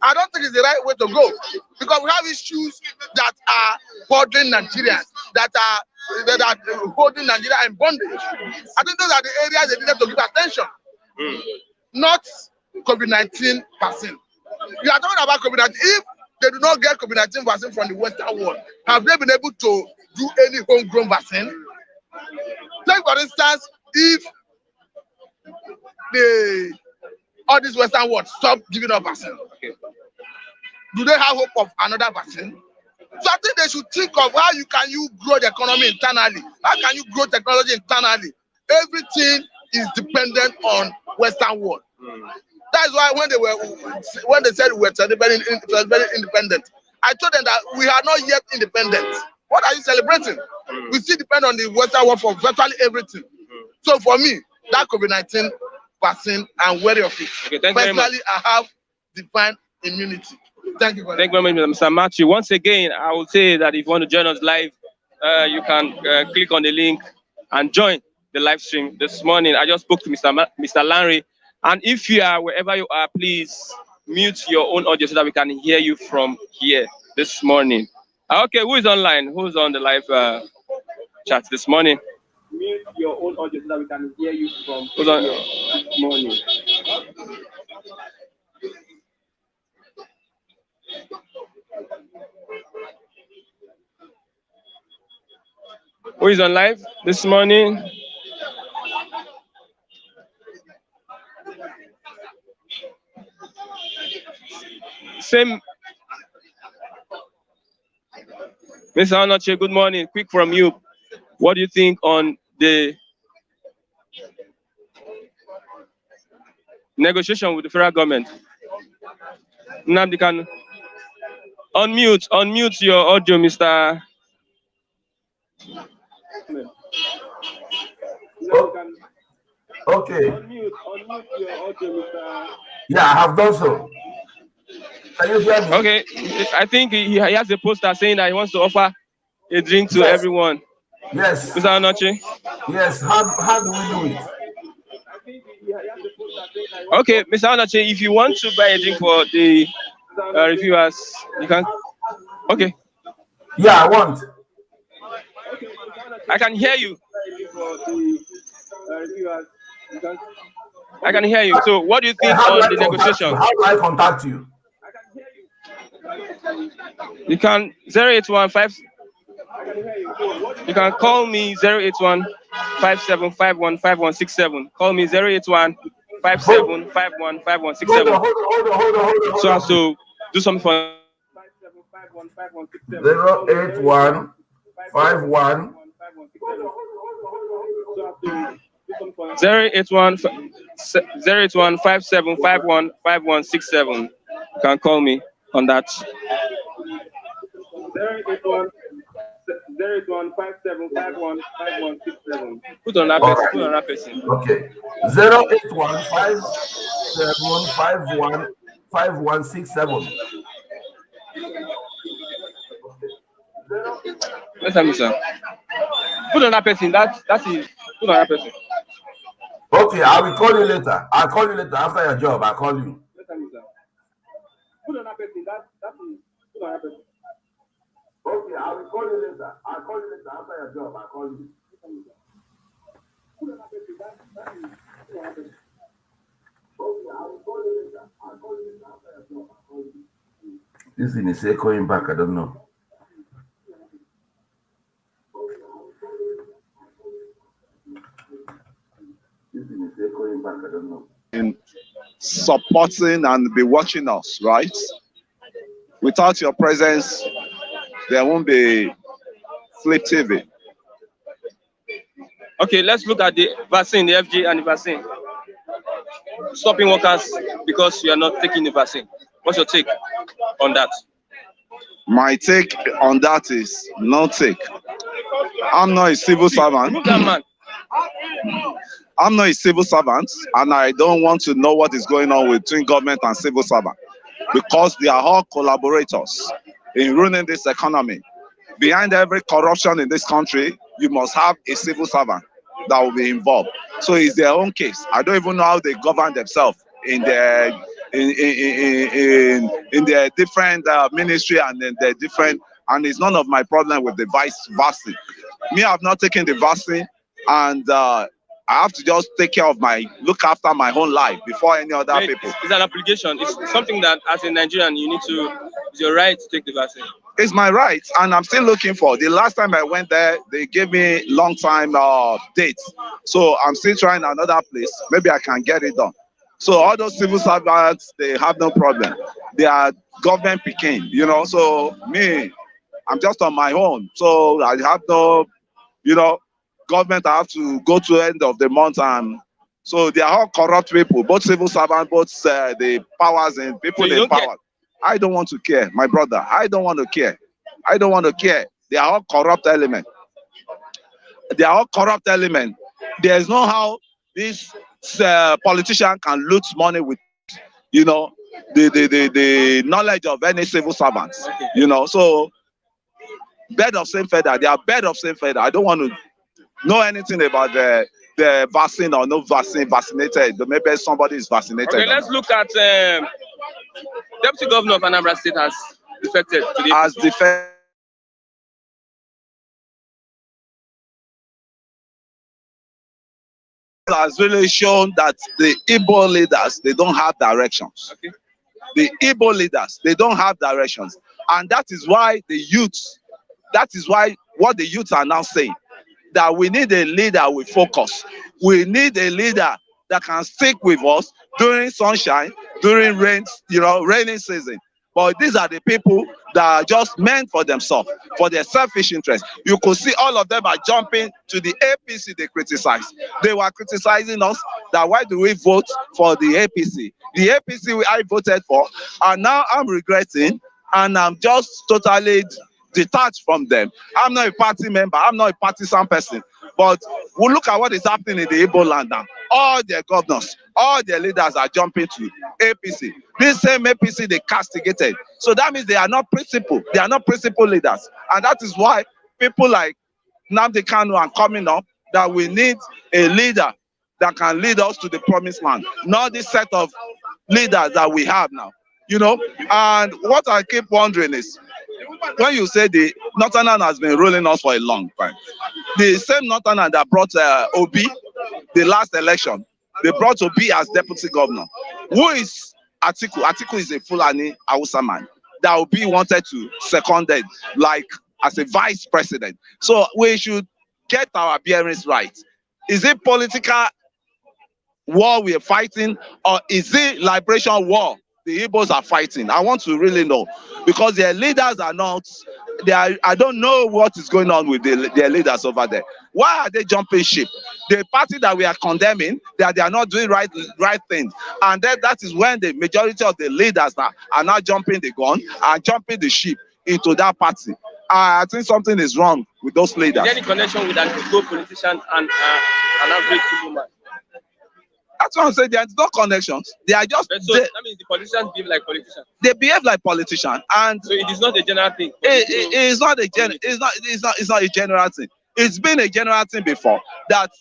I don't think it's the right way to go, because we have issues that are bothering Nigerians, that are holding Nigeria in bondage. I think those are the areas they need to give attention, not COVID-19 vaccine. You are talking about COVID-19. If they do not get COVID-19 vaccine from the Western world, have they been able to do any homegrown vaccine? Take for instance, if all this Western world stop giving up vaccine, do they have hope of another vaccine? So I think they should think of how you grow the economy internally. How can you grow technology internally? Everything is dependent on Western world. That's why when they said we were celebrating independent, I told them that we are not yet independent. What are you celebrating? We still depend on the Western world for virtually everything. So for me, that COVID-19 vaccine, I'm wary of it. Okay, personally, I have divine immunity. Thank you very much, Mr. Matthew. Once again, I will say that if you want to join us live, you can click on the link and join the live stream this morning. I just spoke to Mr. Larry, and if you are wherever you are, please mute your own audio so that we can hear you from here this morning. Okay, who is online? Who's on the live chat this morning? Mute your own audio so that we can hear you from here this morning. Who is on live this morning? Same. Mr. Onoche, good morning. Quick from you. What do you think on the negotiation with the federal government? Nnamdi Kanu. Unmute your audio, Mr. Okay. Unmute your audio, Mr. Yeah, I have done so. Can you hear me? Okay, I think he has a poster saying that he wants to offer a drink to everyone. Yes. Mr. Onoche? Yes, how do we do it? Okay, Mr. Onoche, if you want to buy a drink for the reviewers, you can. Okay. Yeah, I want. I can hear you. I can hear you. So, what do you think on the negotiation? How do I contact you? You can 0815. You can call me 081 57515167. Call me 081 57515167. Hold on. So as to do something for 081 51 081 57515167. You can call me on that. 081 08157515167. Put on that person. Put on that person. Okay. 08157515167. Let's have me, sir. Put on that person. That's it. Put on that person. Okay, I will call you later. I'll call you later after your job. I'll call you. Let's have me, sir. Put on that person. That's it. Put on that person. Okay, I will call you later. I'll call you later after your job. I'll call you. Put on that person. That's it. Put on that person. Okay, I will call you later. I'll call you later after your job. I'll call you. This thing is echoing back. I don't know. This thing is echoing back. I don't know. In supporting and be watching us, right? Without your presence, there won't be Flip TV. Okay, let's look at the vaccine, the FG and the vaccine. Stopping workers because you are not taking the vaccine. What's your take on that? My take on that is no take. I'm not a civil servant. Move that man. I'm not a civil servant, and I don't want to know what is going on between government and civil servant, because they are all collaborators in ruining this economy. Behind every corruption in this country, you must have a civil servant that will be involved. So it's their own case. I don't even know how they govern themselves in their in their different ministry and in their different. And it's none of my problem with the vaccine. Me, I've not taken the vaccine, and I have to just look after my own life before any other people. It's an obligation. It's something that, as a Nigerian, you need to. It's your right to take the vaccine. It's my right, and I'm still looking for. The last time I went there, they gave me long time dates. So I'm still trying another place. Maybe I can get it done. So all those civil servants, they have no problem. They are government picking, So me, I'm just on my own. So I have no, government. I have to go to the end of the month, and so they are all corrupt people, both civil servants, both the powers and people in power. I don't want to care, my brother. I don't want to care. I don't want to care. They are all corrupt elements. They are all corrupt elements. There is no how this politician can loot money with, the knowledge of any civil servants. So bird of same feather. They are bird of same feather. I don't want to know anything about the vaccine or no vaccine, vaccinated. Maybe somebody is vaccinated. Okay, let's look at Deputy Governor of Anambra State has defected to the has really shown that the Igbo leaders, they don't have directions. Okay. The Igbo leaders, they don't have directions. And that is why what the youths are now saying, that we need a leader with focus. We need a leader that can stick with us during sunshine, during raining season. But these are the people that are just meant for themselves, for their selfish interest. You could see all of them are jumping to the APC they criticize. They were criticizing us that why do we vote for the APC? The APC I voted for, and now I'm regretting, and I'm just totally detached from them. I'm not a party member. I'm not a partisan person. But we look at what is happening in the Igbo land now. All their governors, all their leaders are jumping to APC. This same APC they castigated. So that means they are not principled. They are not principled leaders. And that is why people like Nnamdi Kanu are coming up, that we need a leader that can lead us to the promised land. Not this set of leaders that we have now. And what I keep wondering is, when you say the Northern has been ruling us for a long time, the same Northern that brought Obi, the last election, they brought Obi as deputy governor. Who is Atiku? Atiku is a Fulani Hausa man that Obi wanted to second it, like as a vice president. So we should get our bearings right. Is it political war we are fighting, or is it liberation war the Igbos are fighting? I want to really know, because their leaders are not. I don't know what is going on with their leaders over there. Why are they jumping ship? The party that we are condemning, that they are not doing right things, and that is when the majority of the leaders are now jumping the gun and jumping the ship into that party. I think something is wrong with those Is leaders. there any connection with an ego politician and an average woman? That's what I'm saying. There's no connections. They are just So that means the politicians behave like politicians. they behave like politicians, and So it is not a general thing. it's not a it's not a general thing. It's been a general thing before that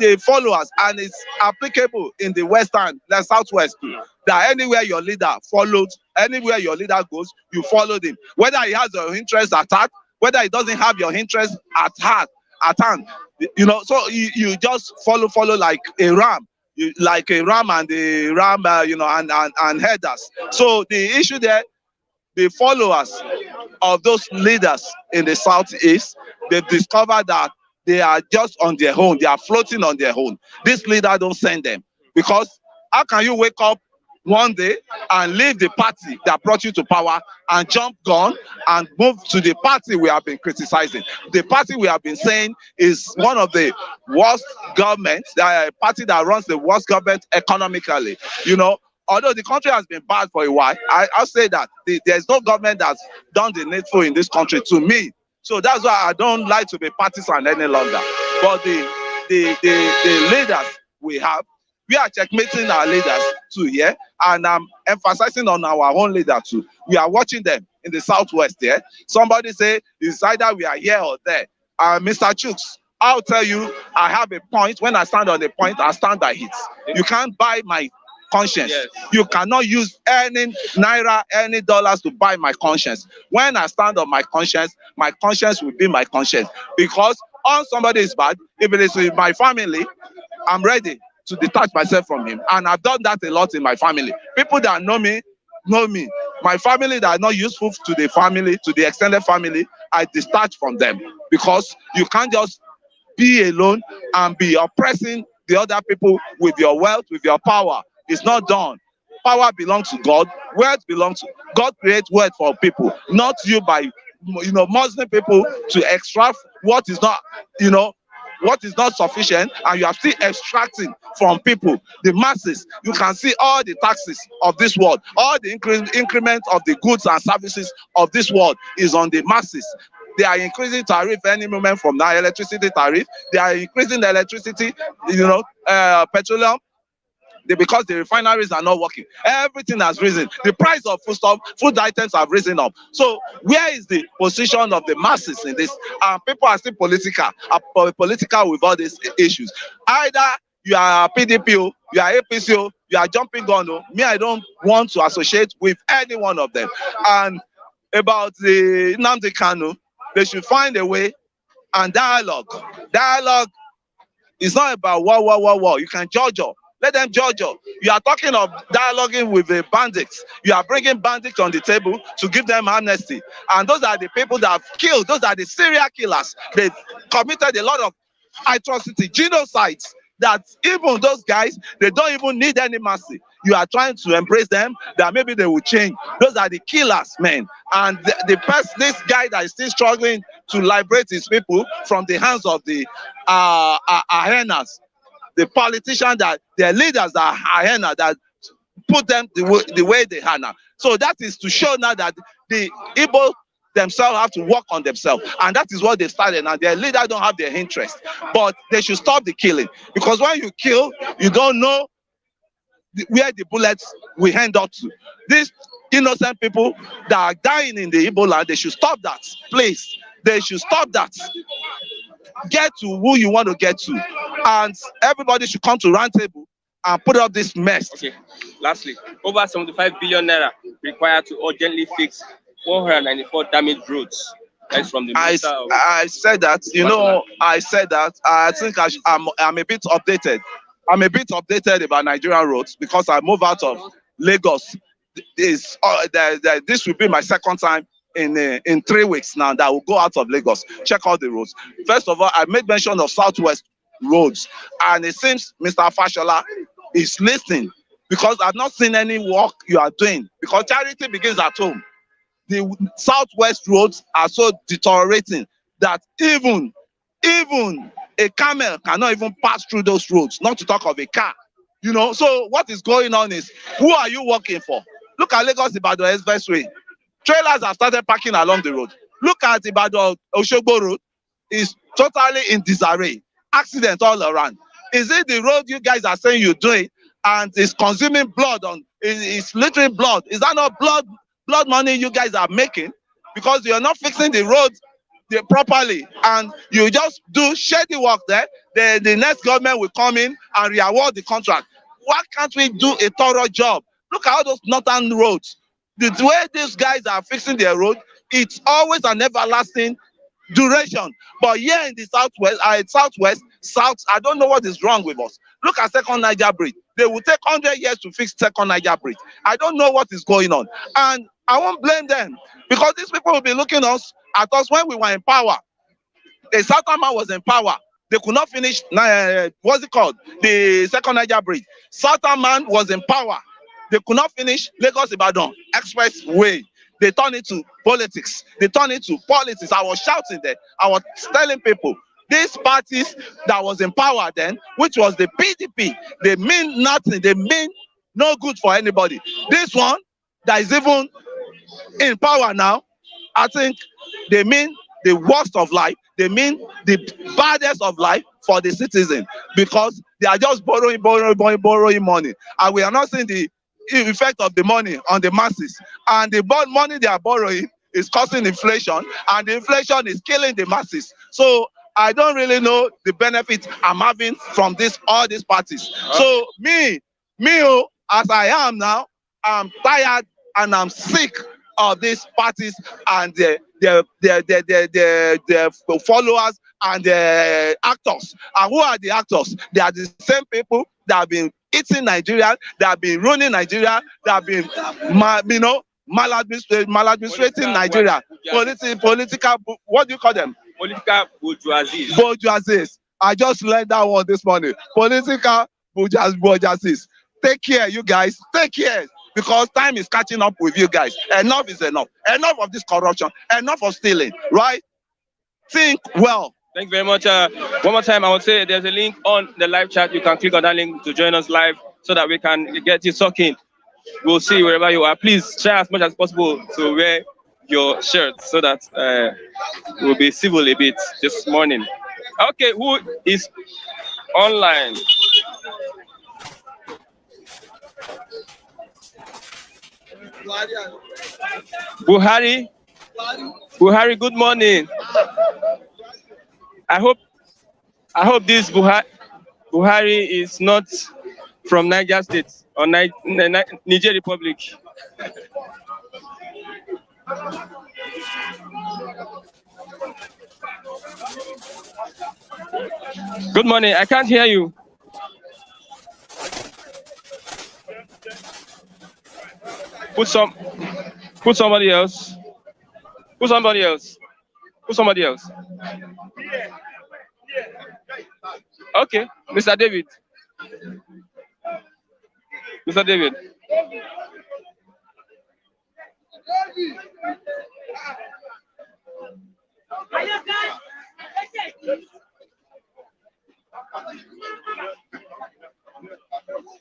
the followers, and it's applicable in the western, the southwest too. That anywhere your leader followed, anywhere your leader goes, you followed him. Whether he has your interest at heart, whether he doesn't have your interest at hand, you know. So you just follow like a ram. Like a ram and the ram, you know, and headers. So the issue there, the followers of those leaders in the southeast, they've discovered that they are just on their own. They are floating on their own. This leader don't send them, because how can you wake up one day and leave the party that brought you to power and jump gun and move to the party we have been criticizing? The party we have been saying is one of the worst governments, the party that runs the worst government economically. You know, although the country has been bad for a while, I'll say that there's no government that's done the needful in this country to me. So that's why I don't like to be partisan any longer. But the leaders we have, we are checkmating our leaders too here, and I'm emphasizing on our own leader too. We are watching them in the southwest here. Somebody say it's either we are here or there. Mr. Chooks, I'll tell you, I have a point. When I stand on the point, I stand by it. You can't buy my conscience. Yes. You cannot use any naira, any dollars to buy my conscience. When I stand on my conscience will be my conscience. Because all somebody is bad, if it is with my family, I'm ready to detach myself from him. And I've done that a lot in my family. People that know me, know me. My family that are not useful to the family, to the extended family, I detach from them. Because you can't just be alone and be oppressing the other people with your wealth, with your power. It's not done. Power belongs to God. Wealth belongs to God. Creates wealth for people, not you by, you know, Muslim people to extract what is not, you know, what is not sufficient, and you are still extracting from people, the masses. You can see all the taxes of this world, all the increment of the goods and services of this world is on the masses. They are increasing tariff any moment from now, electricity tariff. They are increasing the electricity, you know, petroleum. Because the refineries are not working. Everything has risen. The price of food items have risen up. So where is the position of the masses in this? People are still political with all these issues. Either you are PDP, you are APC, you are jumping gun. Me, I don't want to associate with any one of them. And about the Nnamdi Kanu, they should find a way and dialogue. Dialogue is not about war. You can judge. Let them judge you. You are talking of dialoguing with the bandits. You are bringing bandits on the table to give them amnesty. And those are the people that have killed. Those are the serial killers. They've committed a lot of atrocity, genocides, that even those guys, they don't even need any mercy. You are trying to embrace them, that maybe they will change. Those are the killers, man. And this guy that is still struggling to liberate his people from the hands of the hyenas, the politicians, that their leaders are hyena, that put them the way they are now. So that is to show now that the Igbo themselves have to work on themselves, and that is what they started. Now their leaders don't have their interest, but they should stop the killing, because when you kill, you don't know where the bullets will end up to. These innocent people that are dying in the Igbo land, they should stop that, please. They should stop that. Get to who you want to get to, and everybody should come to round table and put up this mess. Okay. Lastly, over 75 billion naira required to urgently fix 194 damaged roads. That's from the minister. I said that. You know, I said that. I think I'm a bit updated. I'm a bit updated about Nigerian roads because I moved out of Lagos. This will be my second time in 3 weeks now that I will go out of Lagos, check out the roads. First of all, I made mention of Southwest roads, and it seems Mr. Fashola is listening, because I've not seen any work you are doing, because charity begins at home. The Southwest roads are so deteriorating that even a camel cannot even pass through those roads, not to talk of a car. You know, so what is going on is, who are you working for? Look at Lagos-Ibadan Expressway. Trailers have started parking along the road. Look at Ibadan Oshogbo Road. is totally in disarray. Accidents all around. Is it the road you guys are saying you're doing and it's consuming blood on? It's literally blood. Is that not blood money you guys are making? Because you're not fixing the road properly, and you just do shady work there. The next government will come in and re-award the contract. Why can't we do a thorough job? Look at all those northern roads. The way these guys are fixing their road, it's always an everlasting duration. But here in the south, I don't know what is wrong with us. Look at Second Niger Bridge. They will take 100 years to fix Second Niger Bridge. I don't know what is going on. And I won't blame them, because these people will be looking at us when we were in power. The Southern man was in power. They could not finish, what's it called? The Second Niger Bridge. Southern man was in power. They could not finish Lagos-Ibadan expressway. They turned it to politics. They turned it to politics. I was shouting there. I was telling people, these parties that was in power then, which was the PDP, they mean nothing. They mean no good for anybody. This one that is even in power now, I think they mean the worst of life. They mean the baddest of life for the citizen, because they are just borrowing money. And we are not seeing the effect of the money on the masses. And the money they are borrowing is causing inflation, and the inflation is killing the masses. So I don't really know the benefit I'm having from all these parties. So me, as I am now, I'm tired and I'm sick of these parties and their followers and their actors. And who are the actors? They are the same people that have been eating Nigeria, that have been ruining Nigeria, that have been, maladministrating Nigeria. Political, what do you call them? Political bourgeoisie. Bourgeoisie. I just learned that one this morning. Political bourgeoisie. Take care, you guys. Take care. Because time is catching up with you guys. Enough is enough. Enough of this corruption. Enough of stealing. Right? Think well. Thank you very much. One more time, I would say there's a link on the live chat. You can click on that link to join us live so that we can get you talking. We'll see you wherever you are. Please try as much as possible to wear your shirt so that we'll be civil a bit this morning. Okay, who is online? Buhari, good morning. I hope this Buhari is not from Niger State or Niger Republic. Good morning. I can't hear you. Put somebody else. Put somebody else. Put somebody else. Okay, Mr. David. Mr. David.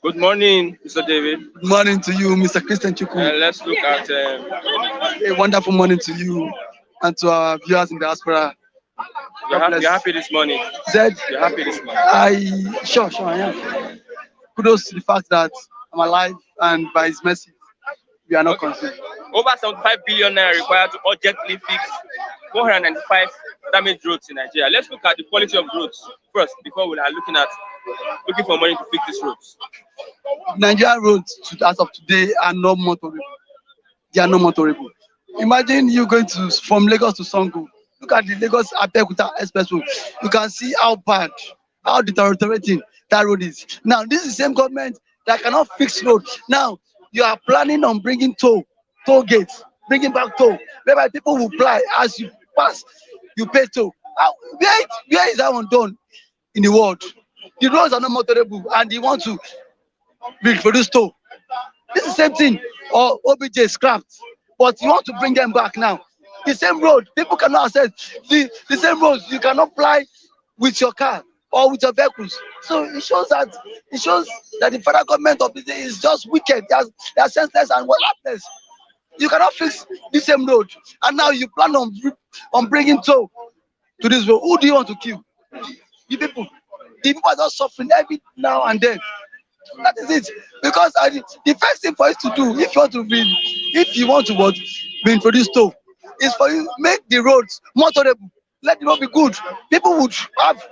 Good morning, Mr. David. Good morning to you, Mr. Christian Chukwu. Let's look at a wonderful morning to you and to our viewers in the diaspora. You're happy this morning. Zed, you're happy this morning. Sure, I am. Kudos to the fact that I'm alive, and by His mercy, we are not consumed. Over 75 billion naira required to urgently fix 495 damaged roads in Nigeria. Let's look at the quality of roads first before we are looking for money to fix these roads. Nigerian roads, as of today, are not motorable. They are not motorable. Imagine you going from Lagos to Sango. Look at the Lagos-Abeokuta Expressway. You can see how bad, how deteriorating that road is. Now, this is the same government that cannot fix road. Now, you are planning on bringing toll gates, bringing back toll, whereby people will fly as you pass, you pay toll. Where is that one done in the world? The roads are not motorable, and you want to reproduce toll. This is the same thing, or OBJ scrapped, but you want to bring them back now. The same road, people cannot access. The same roads, you cannot fly with your car or with your vehicles. So it shows that the federal government of this day is just wicked. They are senseless and worthless. You cannot fix the same road, and now you plan on bringing toll. to this road. Who do you want to kill? The people. The people are just suffering every now and then. That is it. Because the first thing for you to do, if you want to what, be introduced to, is for you make the roads more tolerable. Let the road be good. People would have.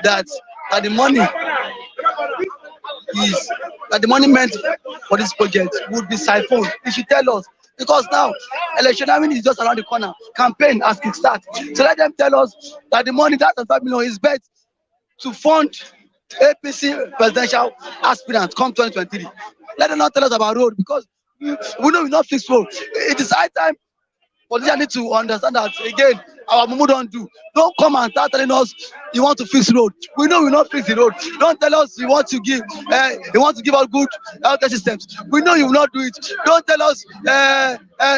that that the money is that the money meant for this project would be siphoned. He should tell us, because now electioneering is just around the corner. Campaign has kickstart. So let them tell us that the money, that 5 million, is bet to fund APC presidential aspirants come 2023. Let them not tell us about road, because we know we not fix road. It is high time politicians need to understand that again. Our Mumu don't do. Don't come and start telling us you want to fix road. We know we not fix the road. Don't tell us you want to give us good health systems. We know you will not do it. Don't tell us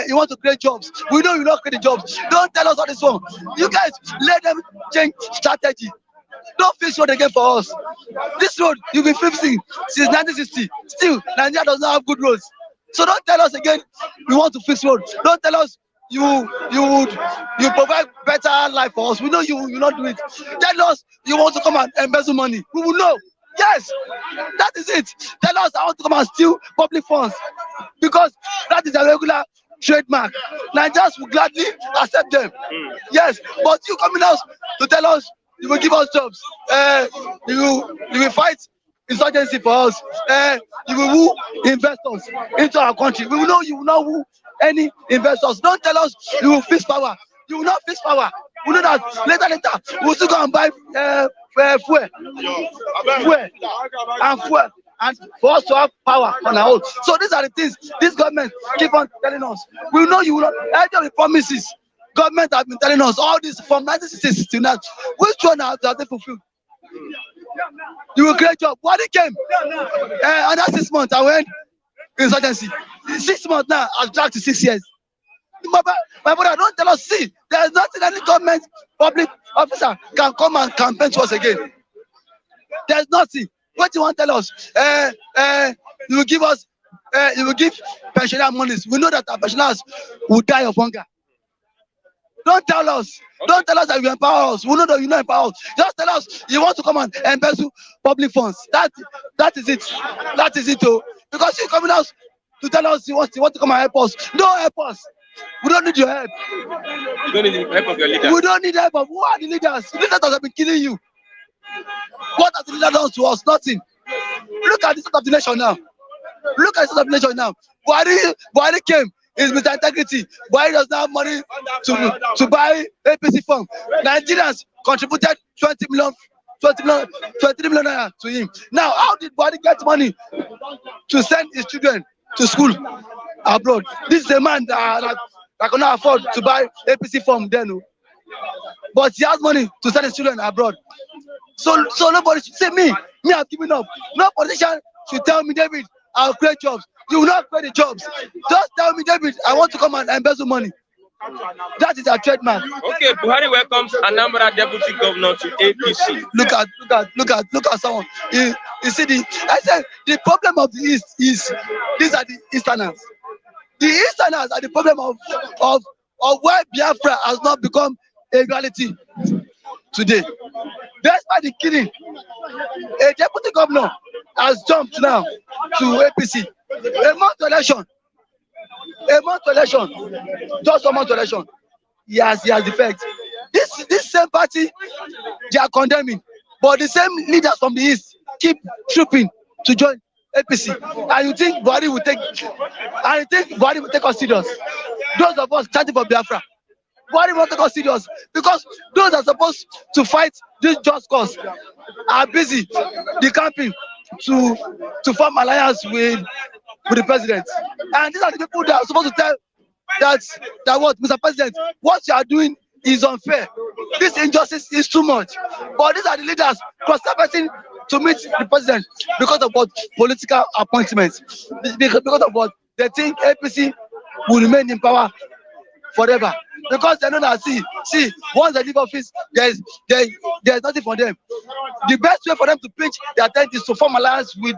you want to create jobs. We know you will not create the jobs. Don't tell us all this one. You guys let them change strategy. Don't fix road again for us. This road you've been fixing since 1960. Still, Nigeria does not have good roads. So don't tell us again we want to fix road. Don't tell us you provide better life for us. We know you will not do it. Tell us you want to come and embezzle money. We will know. Yes, that is it. Tell us I want to come and steal public funds, because that is a regular trademark. Nigerians will gladly accept them. Yes, but you coming out to tell us you will give us jobs. You will fight insurgency for us. You will woo investors into our country. We will know you will not woo any investors. Don't tell us you will fix power. You will not fix power. We know that later we'll still go and buy fuel, and for us to have power on our own. So these are the things this government keep on telling us. We know you will not. Any of the promises government have been telling us, all this from 1966 to now, which one have they fulfilled? You will create job. What it came? Another 6 months I went insurgency. 6 months now I've dragged to 6 years. My brother, don't tell us, see, there's nothing any government public officer can come and campaign to us again. There's nothing. What do you want to tell us? You will give us, you will give pensioner monies. We know that our pensioners will die of hunger. Don't tell us. Okay. Don't tell us that you empower us. We know that you not empower us. Just tell us you want to come and embezzle public funds. That is it. That is it, oh. Because you're coming out to tell us you want to come and help us. Don't help us. We don't need your help. You don't need the help of your leaders. We don't need help of who are the leaders? The leaders have been killing you. What has the leader done to us? Nothing. Look at the state of the nation now. Look at the state of the nation now. Buhari came. Is with integrity. Buhari does not have money to buy APC form. Nigerians contributed 20 million naira to him. Now, how did Buhari get money to send his children to school abroad? This is a man that cannot afford to buy APC form then. But he has money to send his children abroad. So nobody should say me I've given up. No politician should tell me, David, I'll create jobs. You will not create the jobs. Just tell me, David, I want to come and embezzle money. That is our trademark. Okay, Buhari welcomes Anambra deputy governor to APC. Look at someone. You see I said the problem of the East is these are the Easterners. The Easterners are the problem of why Biafra has not become a reality today. Despite the killing, a deputy governor has jumped now to APC. A month to election, just a month to election. He has the fact. This same party, they are condemning, but the same leaders from the East keep trooping to join APC. And you think Buhari will take? And you think Buhari will take us serious? Those of us chanting for Biafra, Buhari will take us serious because those that are supposed to fight this just cause are busy decamping to form alliance with the president. And these are the people that are supposed to tell that what, Mr. President, what you are doing is unfair. This injustice is too much. But these are the leaders cross-stepping to meet the president because of what political appointments. Because of what they think APC will remain in power forever. Because they know that see, once they leave office, there's nothing for them. The best way for them to pinch their tent is to form alliance with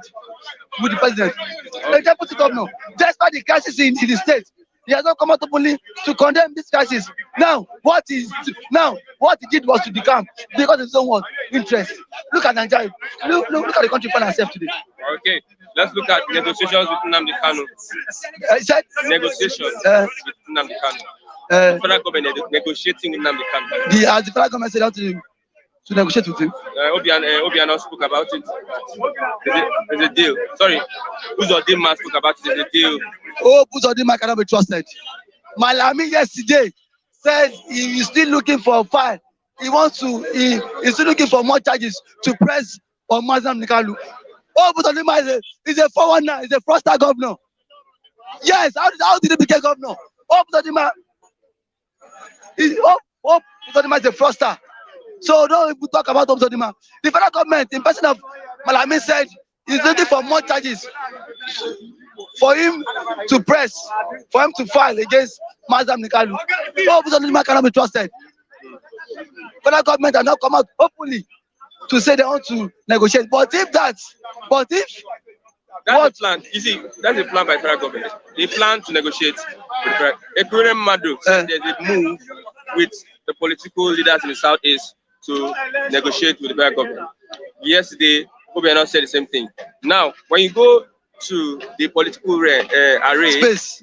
the president. The deputy governor, despite the crisis in the state, he has not come out openly to condemn this crisis. Now, what he did was to decamp because of his own interest. Look at Nigeria. Look at the country for ourselves today. Okay, let's look at negotiations with Nnamdi Kanu. Negotiations with Nnamdi Kanu. The federal government negotiating with Nnamdi Kanu. As the federal government said how to negotiate with him. Obiano spoke about it. There's a deal. Sorry, Uzodinma spoke about it. There's a deal. Oh, Uzodinma cannot be trusted. Malami yesterday said he is still looking for a file. He's still looking for more charges to press on Mazam Nikalu. Oh, Uzodinma is a 419, he's a fraudster governor. Yes, how did he become governor? Oh, Uzodinma is a fraudster. So don't even talk about Uzodinma. The federal government, in person of Malami, said he's looking for more charges for him to file against Mazam Nikalu. Oh, Uzodinma cannot be trusted. Federal government has not come out openly to say they want to negotiate. But if that's a plan. You see, that's a plan by federal government. They plan to negotiate with Ekwurem Madu said there's a move with the political leaders in the southeast to negotiate with the federal government. Yesterday, Obiano said the same thing. Now, when you go to the political array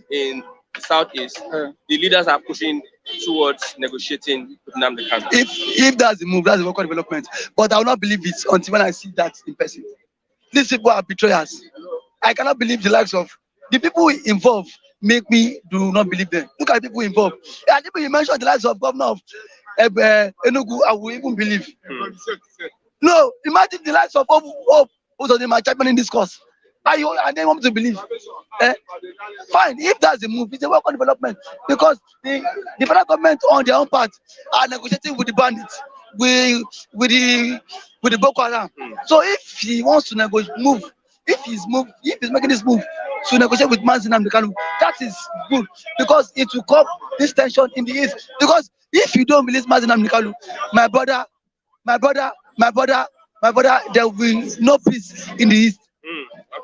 in the southeast, the leaders are pushing towards negotiating with Nnamdi Kanu. If that's the move, that's the local development. But I will not believe it until when I see that in person. These people are betrayers. I cannot believe the likes of the people involved. Make me do not believe them. Look at the people involved. And people you mentioned the likes of governor of Enugu, I will even believe. No, imagine the likes of Uzodinma championing this cause. And they want to believe. Fine, if that's the move, it's a welcome development because the federal government on their own part are negotiating with the bandits, with the Boko Haram. So if he wants to move, if he's making this move to negotiate with Mazam Nikalu, that is good because it will curb this tension in the east. Because if you don't release Mazam Nikalu, my brother, there will be no peace in the east.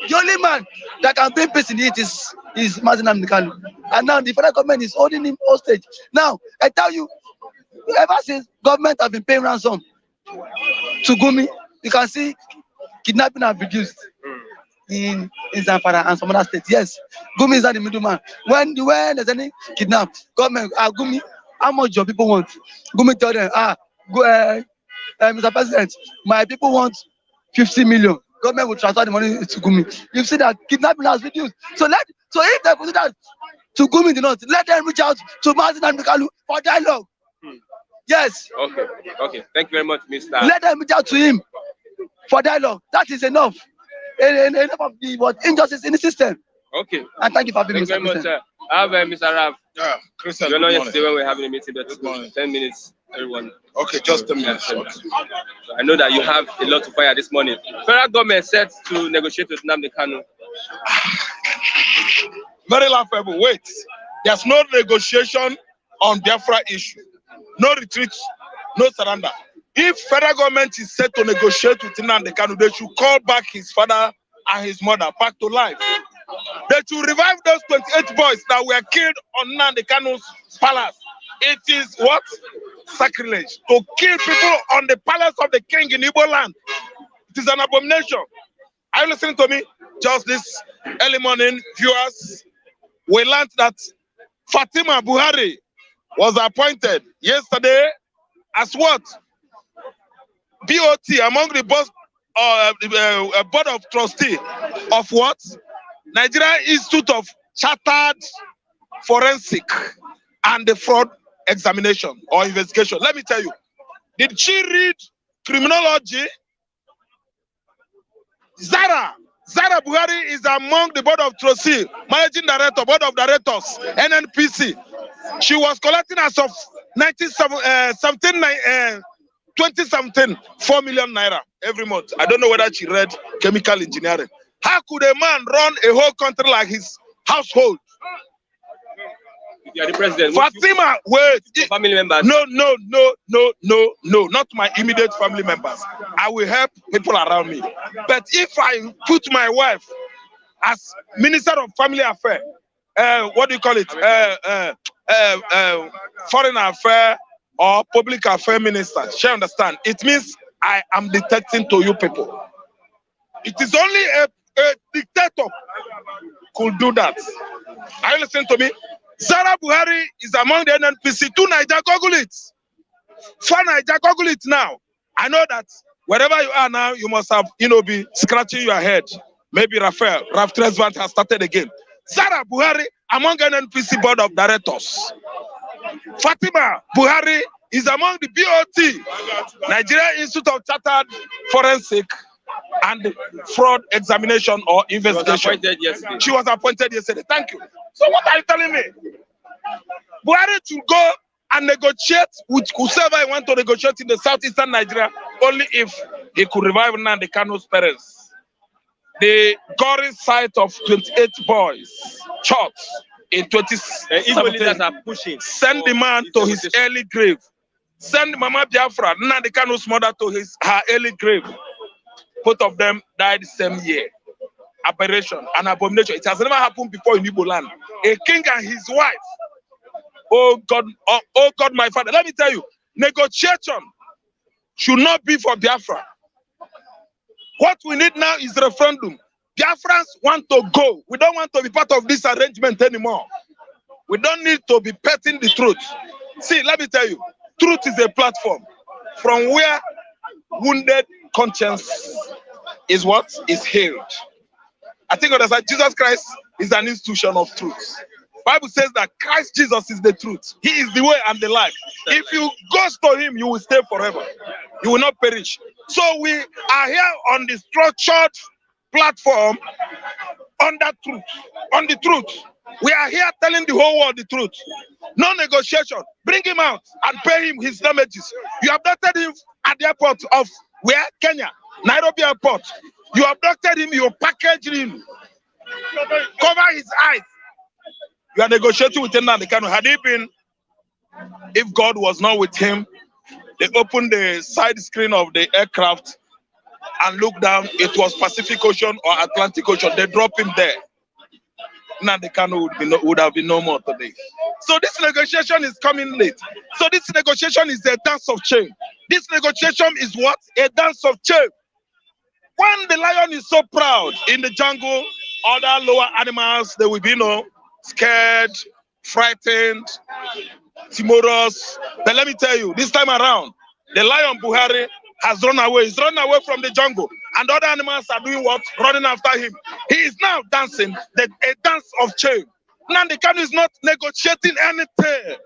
The only man that can bring peace in the east is Mazam Nikalu. And now the federal government is holding him hostage. Now, I tell you, Ever since government have been paying ransom to Gumi, you can see kidnapping have reduced in Zamfara and some other states. Yes, Gumi is not the middleman. When there's any kidnap, government, Gumi, how much your people want? Gumi tell them, Mr. President, my people want 50 million. Government will transfer the money to Gumi. You see that kidnapping has reduced. So if they put that to Gumi in the north, let them reach out to Martin and Kalu for dialogue. Yes. Okay. Thank you very much, Mr. Let them reach out to him for dialogue. That is enough. Enough of the injustice in the system. Okay. And thank you for being Thank you very much, sir. I have Mr. Rav. Yeah, Christian. You're not yesterday when we were having a meeting, but 10 minutes, everyone. Okay, just 10 minutes. So I know that you have a lot to fire this morning. Federal government set to negotiate with Nnamdi Kanu. Very laughable. Wait. There's no negotiation on Biafra issue. No retreat, no surrender. If federal government is set to negotiate with Nnamdi Kanu, they should call back his father and his mother back to life. They should revive those 28 boys that were killed on Nnamdi Kanu's palace. It is what? Sacrilege. To kill people on the palace of the king in Igbo land. It is an abomination. Are you listening to me? Just this early morning, viewers, we learned that Fatima Buhari was appointed yesterday as what? BOT among the board of trustees of what? Nigeria Institute of Chartered Forensic and the Fraud Examination or Investigation. Let me tell you, did she read criminology? Zara Buhari is among the board of trustees, managing director, board of directors, NNPC. She was collecting as of 2017, 4 million naira every month. I don't know whether she read chemical engineering. How could a man run a whole country like his household? You are the president. Fatima, wait. Family members. No, not my immediate family members. I will help people around me. But if I put my wife as Minister of Family Affairs, what do you call it? Foreign Affairs or Public Affairs Minister, she understand. It means I am detecting to you people. It is only a dictator could do that. Are you listening to me? Zara Buhari is among the NNPC. 2 Niger, Google it. 4 Niger, Google it now. I know that wherever you are now, you must have, be scratching your head. Maybe Raf Tresvant has started again. Zara Buhari among NNPC board of directors. Fatima Buhari is among the BOT, Nigeria Institute of Chartered Forensic and Fraud Examination or Investigation. She was appointed yesterday. Thank you. So what are you telling me? Buhari should go and negotiate with whoever he wants to negotiate in the southeastern Nigeria only if he could revive Nnamdi Kanu's parents. The gory sight of 28 boys shot in 2017. Send the man to his early grave. Send Mama Biafra, Nnamdi Kanu's mother, to her early grave. Both of them died the same year. Aberration, an abomination. It has never happened before in Igbo land. A king and his wife. Oh God, my father. Let me tell you, negotiation should not be for Biafra. What we need now is referendum. Biafrans want to go. We don't want to be part of this arrangement anymore. We don't need to be petting the truth. See, let me tell you, truth is a platform from where wounded conscience is what is healed. I think that Jesus Christ is an institution of truth. Bible says that Christ Jesus is the truth. He is the way and the life. If you go to him, you will stay forever. You will not perish. So we are here on the structured platform on that truth, on the truth. We are here telling the whole world the truth. No negotiation. Bring him out and pay him his damages. You abducted him at the airport of where? Kenya, Nairobi airport. You abducted him, you packaged him. Cover his eyes. You are negotiating with Nnamdi Kanu. Had he been, if God was not with him, they opened the side screen of the aircraft and looked down. It was Pacific Ocean or Atlantic Ocean. They dropped him there. Nnamdi Kanu would have been no more today. So this negotiation is coming late. So this negotiation is a dance of shame. This negotiation is what? A dance of shame. When the lion is so proud in the jungle, other lower animals, they will be, scared, frightened, timorous. But let me tell you, this time around, the lion Buhari has run away. He's run away from the jungle. And other animals are doing what? Running after him. He is now dancing a dance of shame. Now the Kanu is not negotiating anything.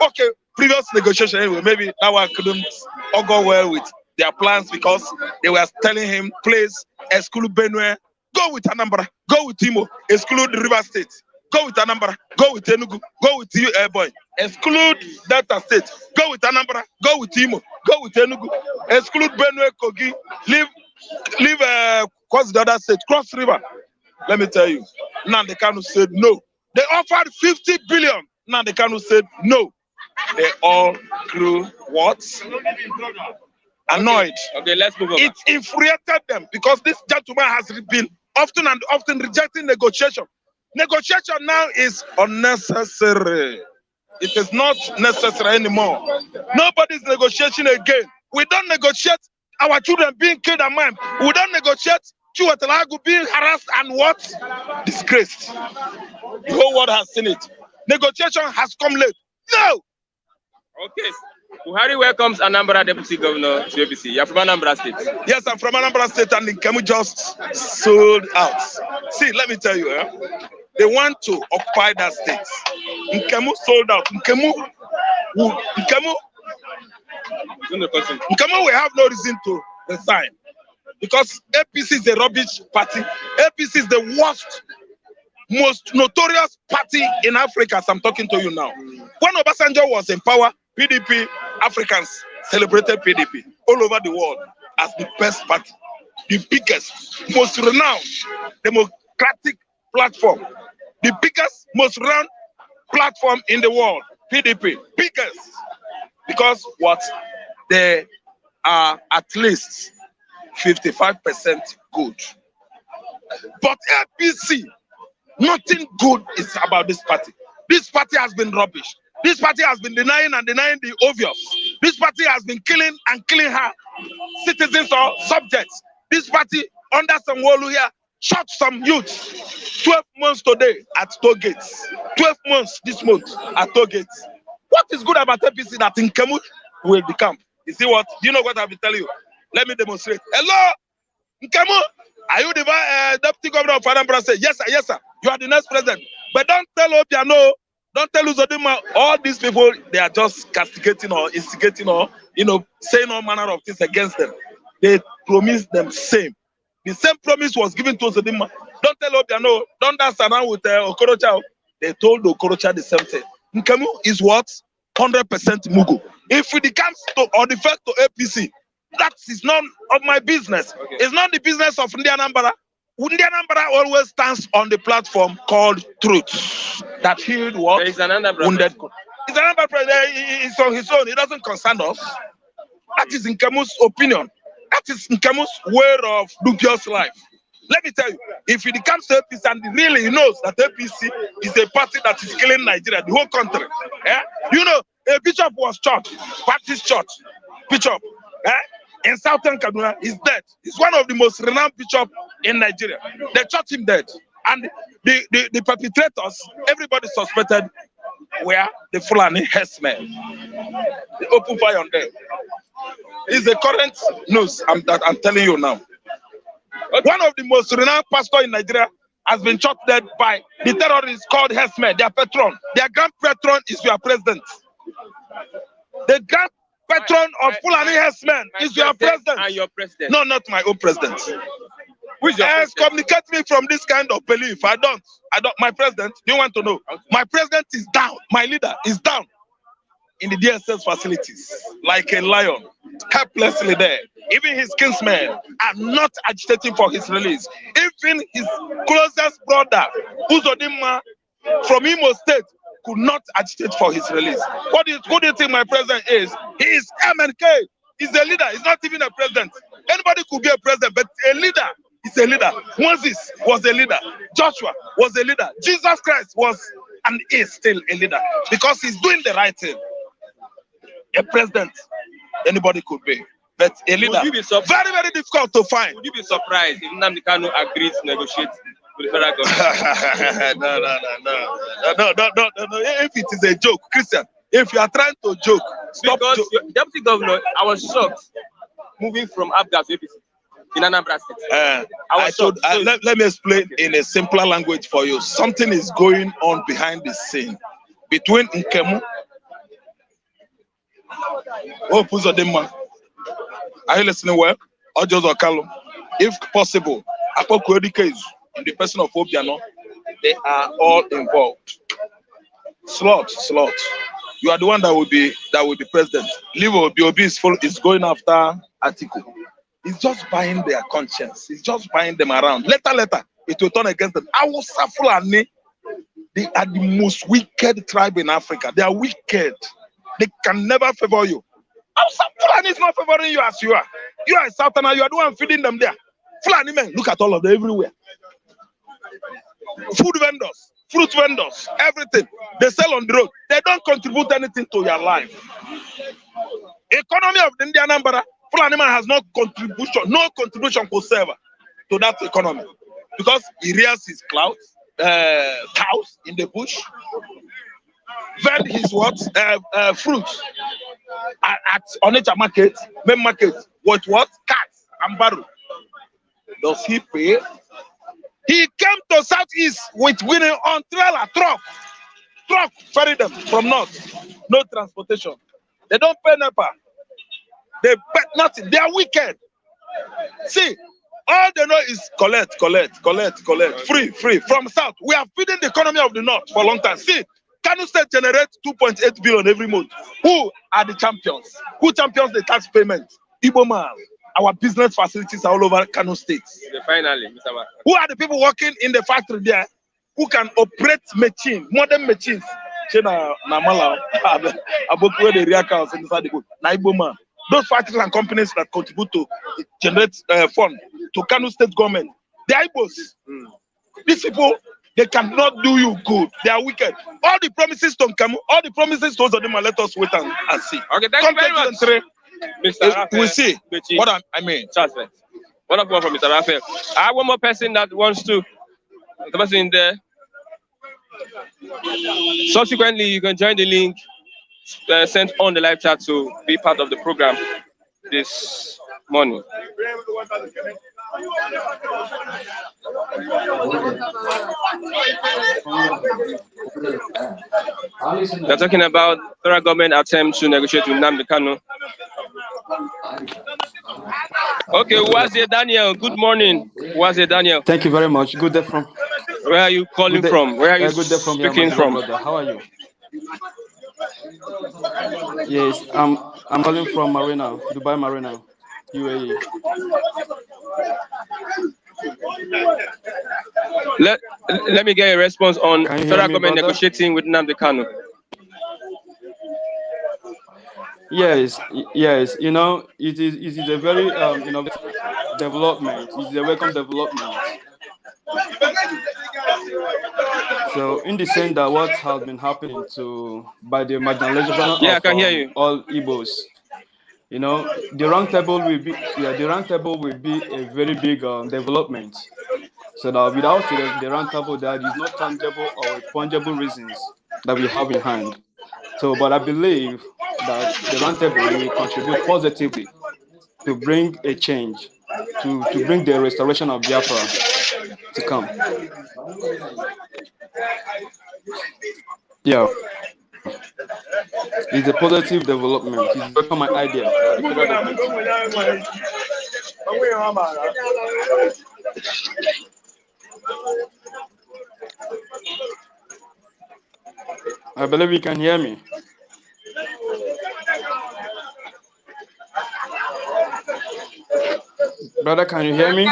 Okay, previous negotiation anyway, maybe that one couldn't all go well with their plans because they were telling him, please exclude Benue, go with Anambra, go with Imo, exclude the River State, go with Anambra, go with Enugu, go with you, boy, exclude Delta State, go with Anambra, go with Imo, go with Enugu, exclude Benue, Kogi, leave cross the other state, cross river. Let me tell you, Nnamdi Kanu said no. They offered 50 billion. Nnamdi Kanu said no. They all grew what? Annoyed. Okay, let's move on. It infuriated them because this gentleman has been often and often rejecting negotiation. Negotiation now is unnecessary. It is not necessary anymore. Nobody's negotiating again. We don't negotiate our children being killed and maimed. We don't negotiate Chiwetalagu being harassed and what? Disgraced. The whole world has seen it. Negotiation has come late. No! Okay. Buhari welcomes Anambra Deputy Governor to APC. You're from Anambra State. Yes, I'm from Anambra State and Nkemu just sold out. See, let me tell you, they want to occupy that state. Nkemu sold out. Nkemu will have no reason to resign because APC is a rubbish party. APC is the worst, most notorious party in Africa as I'm talking to you now. When Obasanjo was in power, PDP, Africans celebrated PDP all over the world as the best party, the biggest, most renowned democratic platform, the biggest, most renowned platform in the world, PDP, biggest, because what? They are at least 55% good. But APC, nothing good is about this party. This party has been rubbish. This party has been denying the obvious. This party has been killing her citizens or subjects. This party, under some Sanwo-Olu here, shot some youths 12 months today at toll gates. 12 months this month at toll gates. What is good about APC that Nkemu will become? You see what? Do you know what I've been telling you? Let me demonstrate. Hello, Nkemu, are you the deputy governor of Anambra State? Yes, sir, yes, sir. You are the next president. But don't tell Obiano, don't tell Uzodinma, all these people, they are just castigating or instigating or, saying all manner of things against them. They promised them same. The same promise was given to Uzodinma. Don't tell Obiano, don't dance around with Okorocha. They told Okorocha the same thing. Nkemu is what? 100% Mugu. If it comes to or defect to APC, that is none of my business. Okay. It's not the business of Ndi Anambra. Ndi Anambra always stands on the platform called truth. That healed what? There is an Anambra. Wounded. It's an Anambra president. It's on his own. It doesn't concern us. That is Nkemu's opinion. That is Nkemu's way of dubious life. Let me tell you, if it comes to APC and really he knows that APC is a party that is killing Nigeria, the whole country. A bishop was shot, Baptist church, bishop, in southern Kaduna, he's dead. He's one of the most renowned bishops in Nigeria. They shot him dead. And the perpetrators, everybody suspected were the Fulani herdsmen. They opened fire on them. It's the current news that I'm telling you now. One of the most renowned pastors in Nigeria has been shot dead by the terrorists called herdsmen, their patron. Their grand patron is your president. The grand patron of Fulani herdsmen is your president. And your president. No, not my own president. Who is your president? Communicate me from this kind of belief. I don't. My president, do you want to know? Okay. My president is down. My leader is down in the DSS facilities, like a lion, helplessly there. Even his kinsmen are not agitating for his release. Even his closest brother, Uzodinma from Imo State, could not agitate for his release. Who do you think my president is? He is MNK. He's a leader. He's not even a president. Anybody could be a president, but a leader is a leader. Moses was a leader. Joshua was a leader. Jesus Christ was and is still a leader because he's doing the right thing. A president, anybody could be, but a leader, Would you be surprised? very, very difficult to find. Would you be surprised if Nnamdi Kanu agrees to negotiate with the federal government? No. If it is a joke, Christian, if you are trying to joke, stop. Because deputy governor, I was shocked moving from Abga to APC in Anambra State. Let me explain in a simpler language for you. Something is going on behind the scene between Nkemu. Oh, Puzodema. Are you listening well? Or Joseph Okalo? If possible, Apokwedikezu in the person of Obiano, they are all involved. Slot. You are the one that will be president. Livo Obi is going after Atiku. He's just buying their conscience. He's just buying them around. Later, it will turn against them. Hausa Fulani, they are the most wicked tribe in Africa. They are wicked. They can never favor you. Hausa Fulani is not favoring you as you are. You are a Southerner. You are the one feeding them there. Fulani men, look at all of them everywhere. Food vendors, fruit vendors, everything. They sell on the road. They don't contribute anything to your life. Economy of the Indian Anambra, Fulani man has no contribution whatsoever to that economy. Because he rears his cows in the bush, vend his fruits at Onitsha market, main market, with what? Cats and barrel. Does he pay? He came to Southeast with winning on trailer, truck, ferry them from north. No transportation. They don't pay NEPA. They pay nothing. They are wicked. See, all they know is collect. Free. From south, we are feeding the economy of the north for a long time. See, Kanu State generates 2.8 billion every month. Who are the champions? Who champions the tax payment? Igbo man. Our business facilities are all over Kanu State. Finally, Mr. Man. Who are the people working in the factory there who can operate modern machines? Those factories and companies that contribute to generate funds to Kanu State government, they are Igbos. These people, they cannot do you good. They are wicked. All the promises to Nkamu, all the promises to Uzodimma, let us wait and see. Okay, thank you very much. We'll see what I mean. Wonderful from Mr. Raphael. I have one more person that wants to. The person in there. Subsequently, you can join the link sent on the live chat to be part of the program this morning. They're talking about federal government attempt to negotiate with Nnamdi Kanu. Okay, Wazie Daniel, good morning. Wazie Daniel. Thank you very much. Good day from. Where are you calling from? Where are you good day from speaking from? Brother. How are you? Yes, I'm calling from Marina, Dubai Marina, UAE. Let me get a response on federal government negotiating with Nnamdi Kanu. Yes. You know, it is a very innovative development. It's a welcome development. So, in the sense that what has been happening by the marginalization of all Igbos, you know, the round table will be a very big development. So that without the round table, there is no tangible or fungible reasons that we have in hand. So, but I believe that the round table will contribute positively to bring a change, to bring the restoration of Biafra to come. Yeah. It's a positive development. It's welcome my idea. I believe you can hear me. Brother, can you hear me?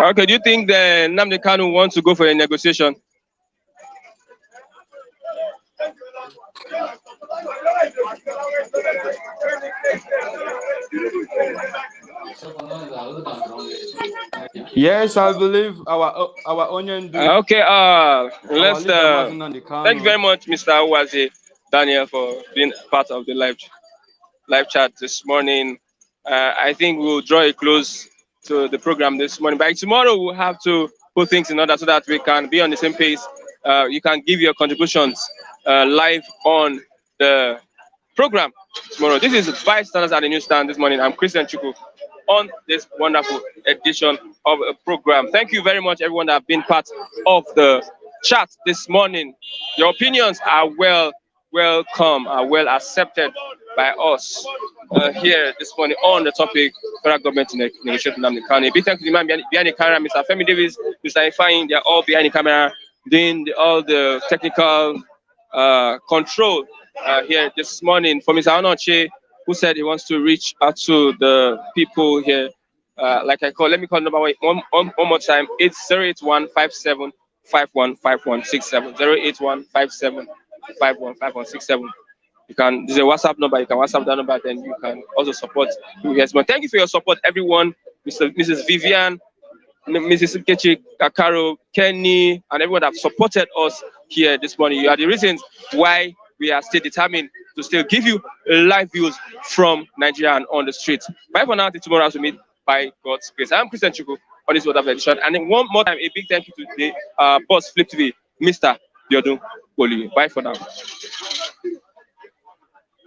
Okay, do you think the Nnamdi Kanu wants to go for a negotiation? Yes, I believe our onion. Okay. Let's. Thank Thank you very much, Mr. Uwazi Daniel, for being part of the live chat this morning. I think we'll draw a close to the program this morning. By tomorrow, we'll have to put things in order so that we can be on the same pace. You can give your contributions live on the program tomorrow. This is Bystanders at the Newsstand this morning. I'm Christian Chuku on this wonderful edition of a program. Thank you very much, everyone that have been part of the chat this morning. Your opinions are welcome, are well accepted by us here this morning on the topic federal government negotiating the Kanu. Big thank you to the man behind the camera, Mr. Femi Davis, Mr. Ifeanyi. They're all behind the camera doing all the technical control here this morning. For Mr. Onoche, who said he wants to reach out to the people here. Let me call number one more time. It's 08157 515167. 08157 515167. There's a WhatsApp number. You can WhatsApp that number, then you can also support yes. But thank you for your support, everyone. Mrs. Vivian, Mrs. Nkechi, Kakaro, Kenny, and everyone that have supported us here this morning. You are the reasons why we are still determined to still give you live views from Nigeria and on the streets. Bye for now. Until tomorrow as we meet by God's grace. I'm Christian Chuku on this wonderful edition. And then one more time, a big thank you to the boss Flip TV, Mr. Biodun Poli. Bye for now.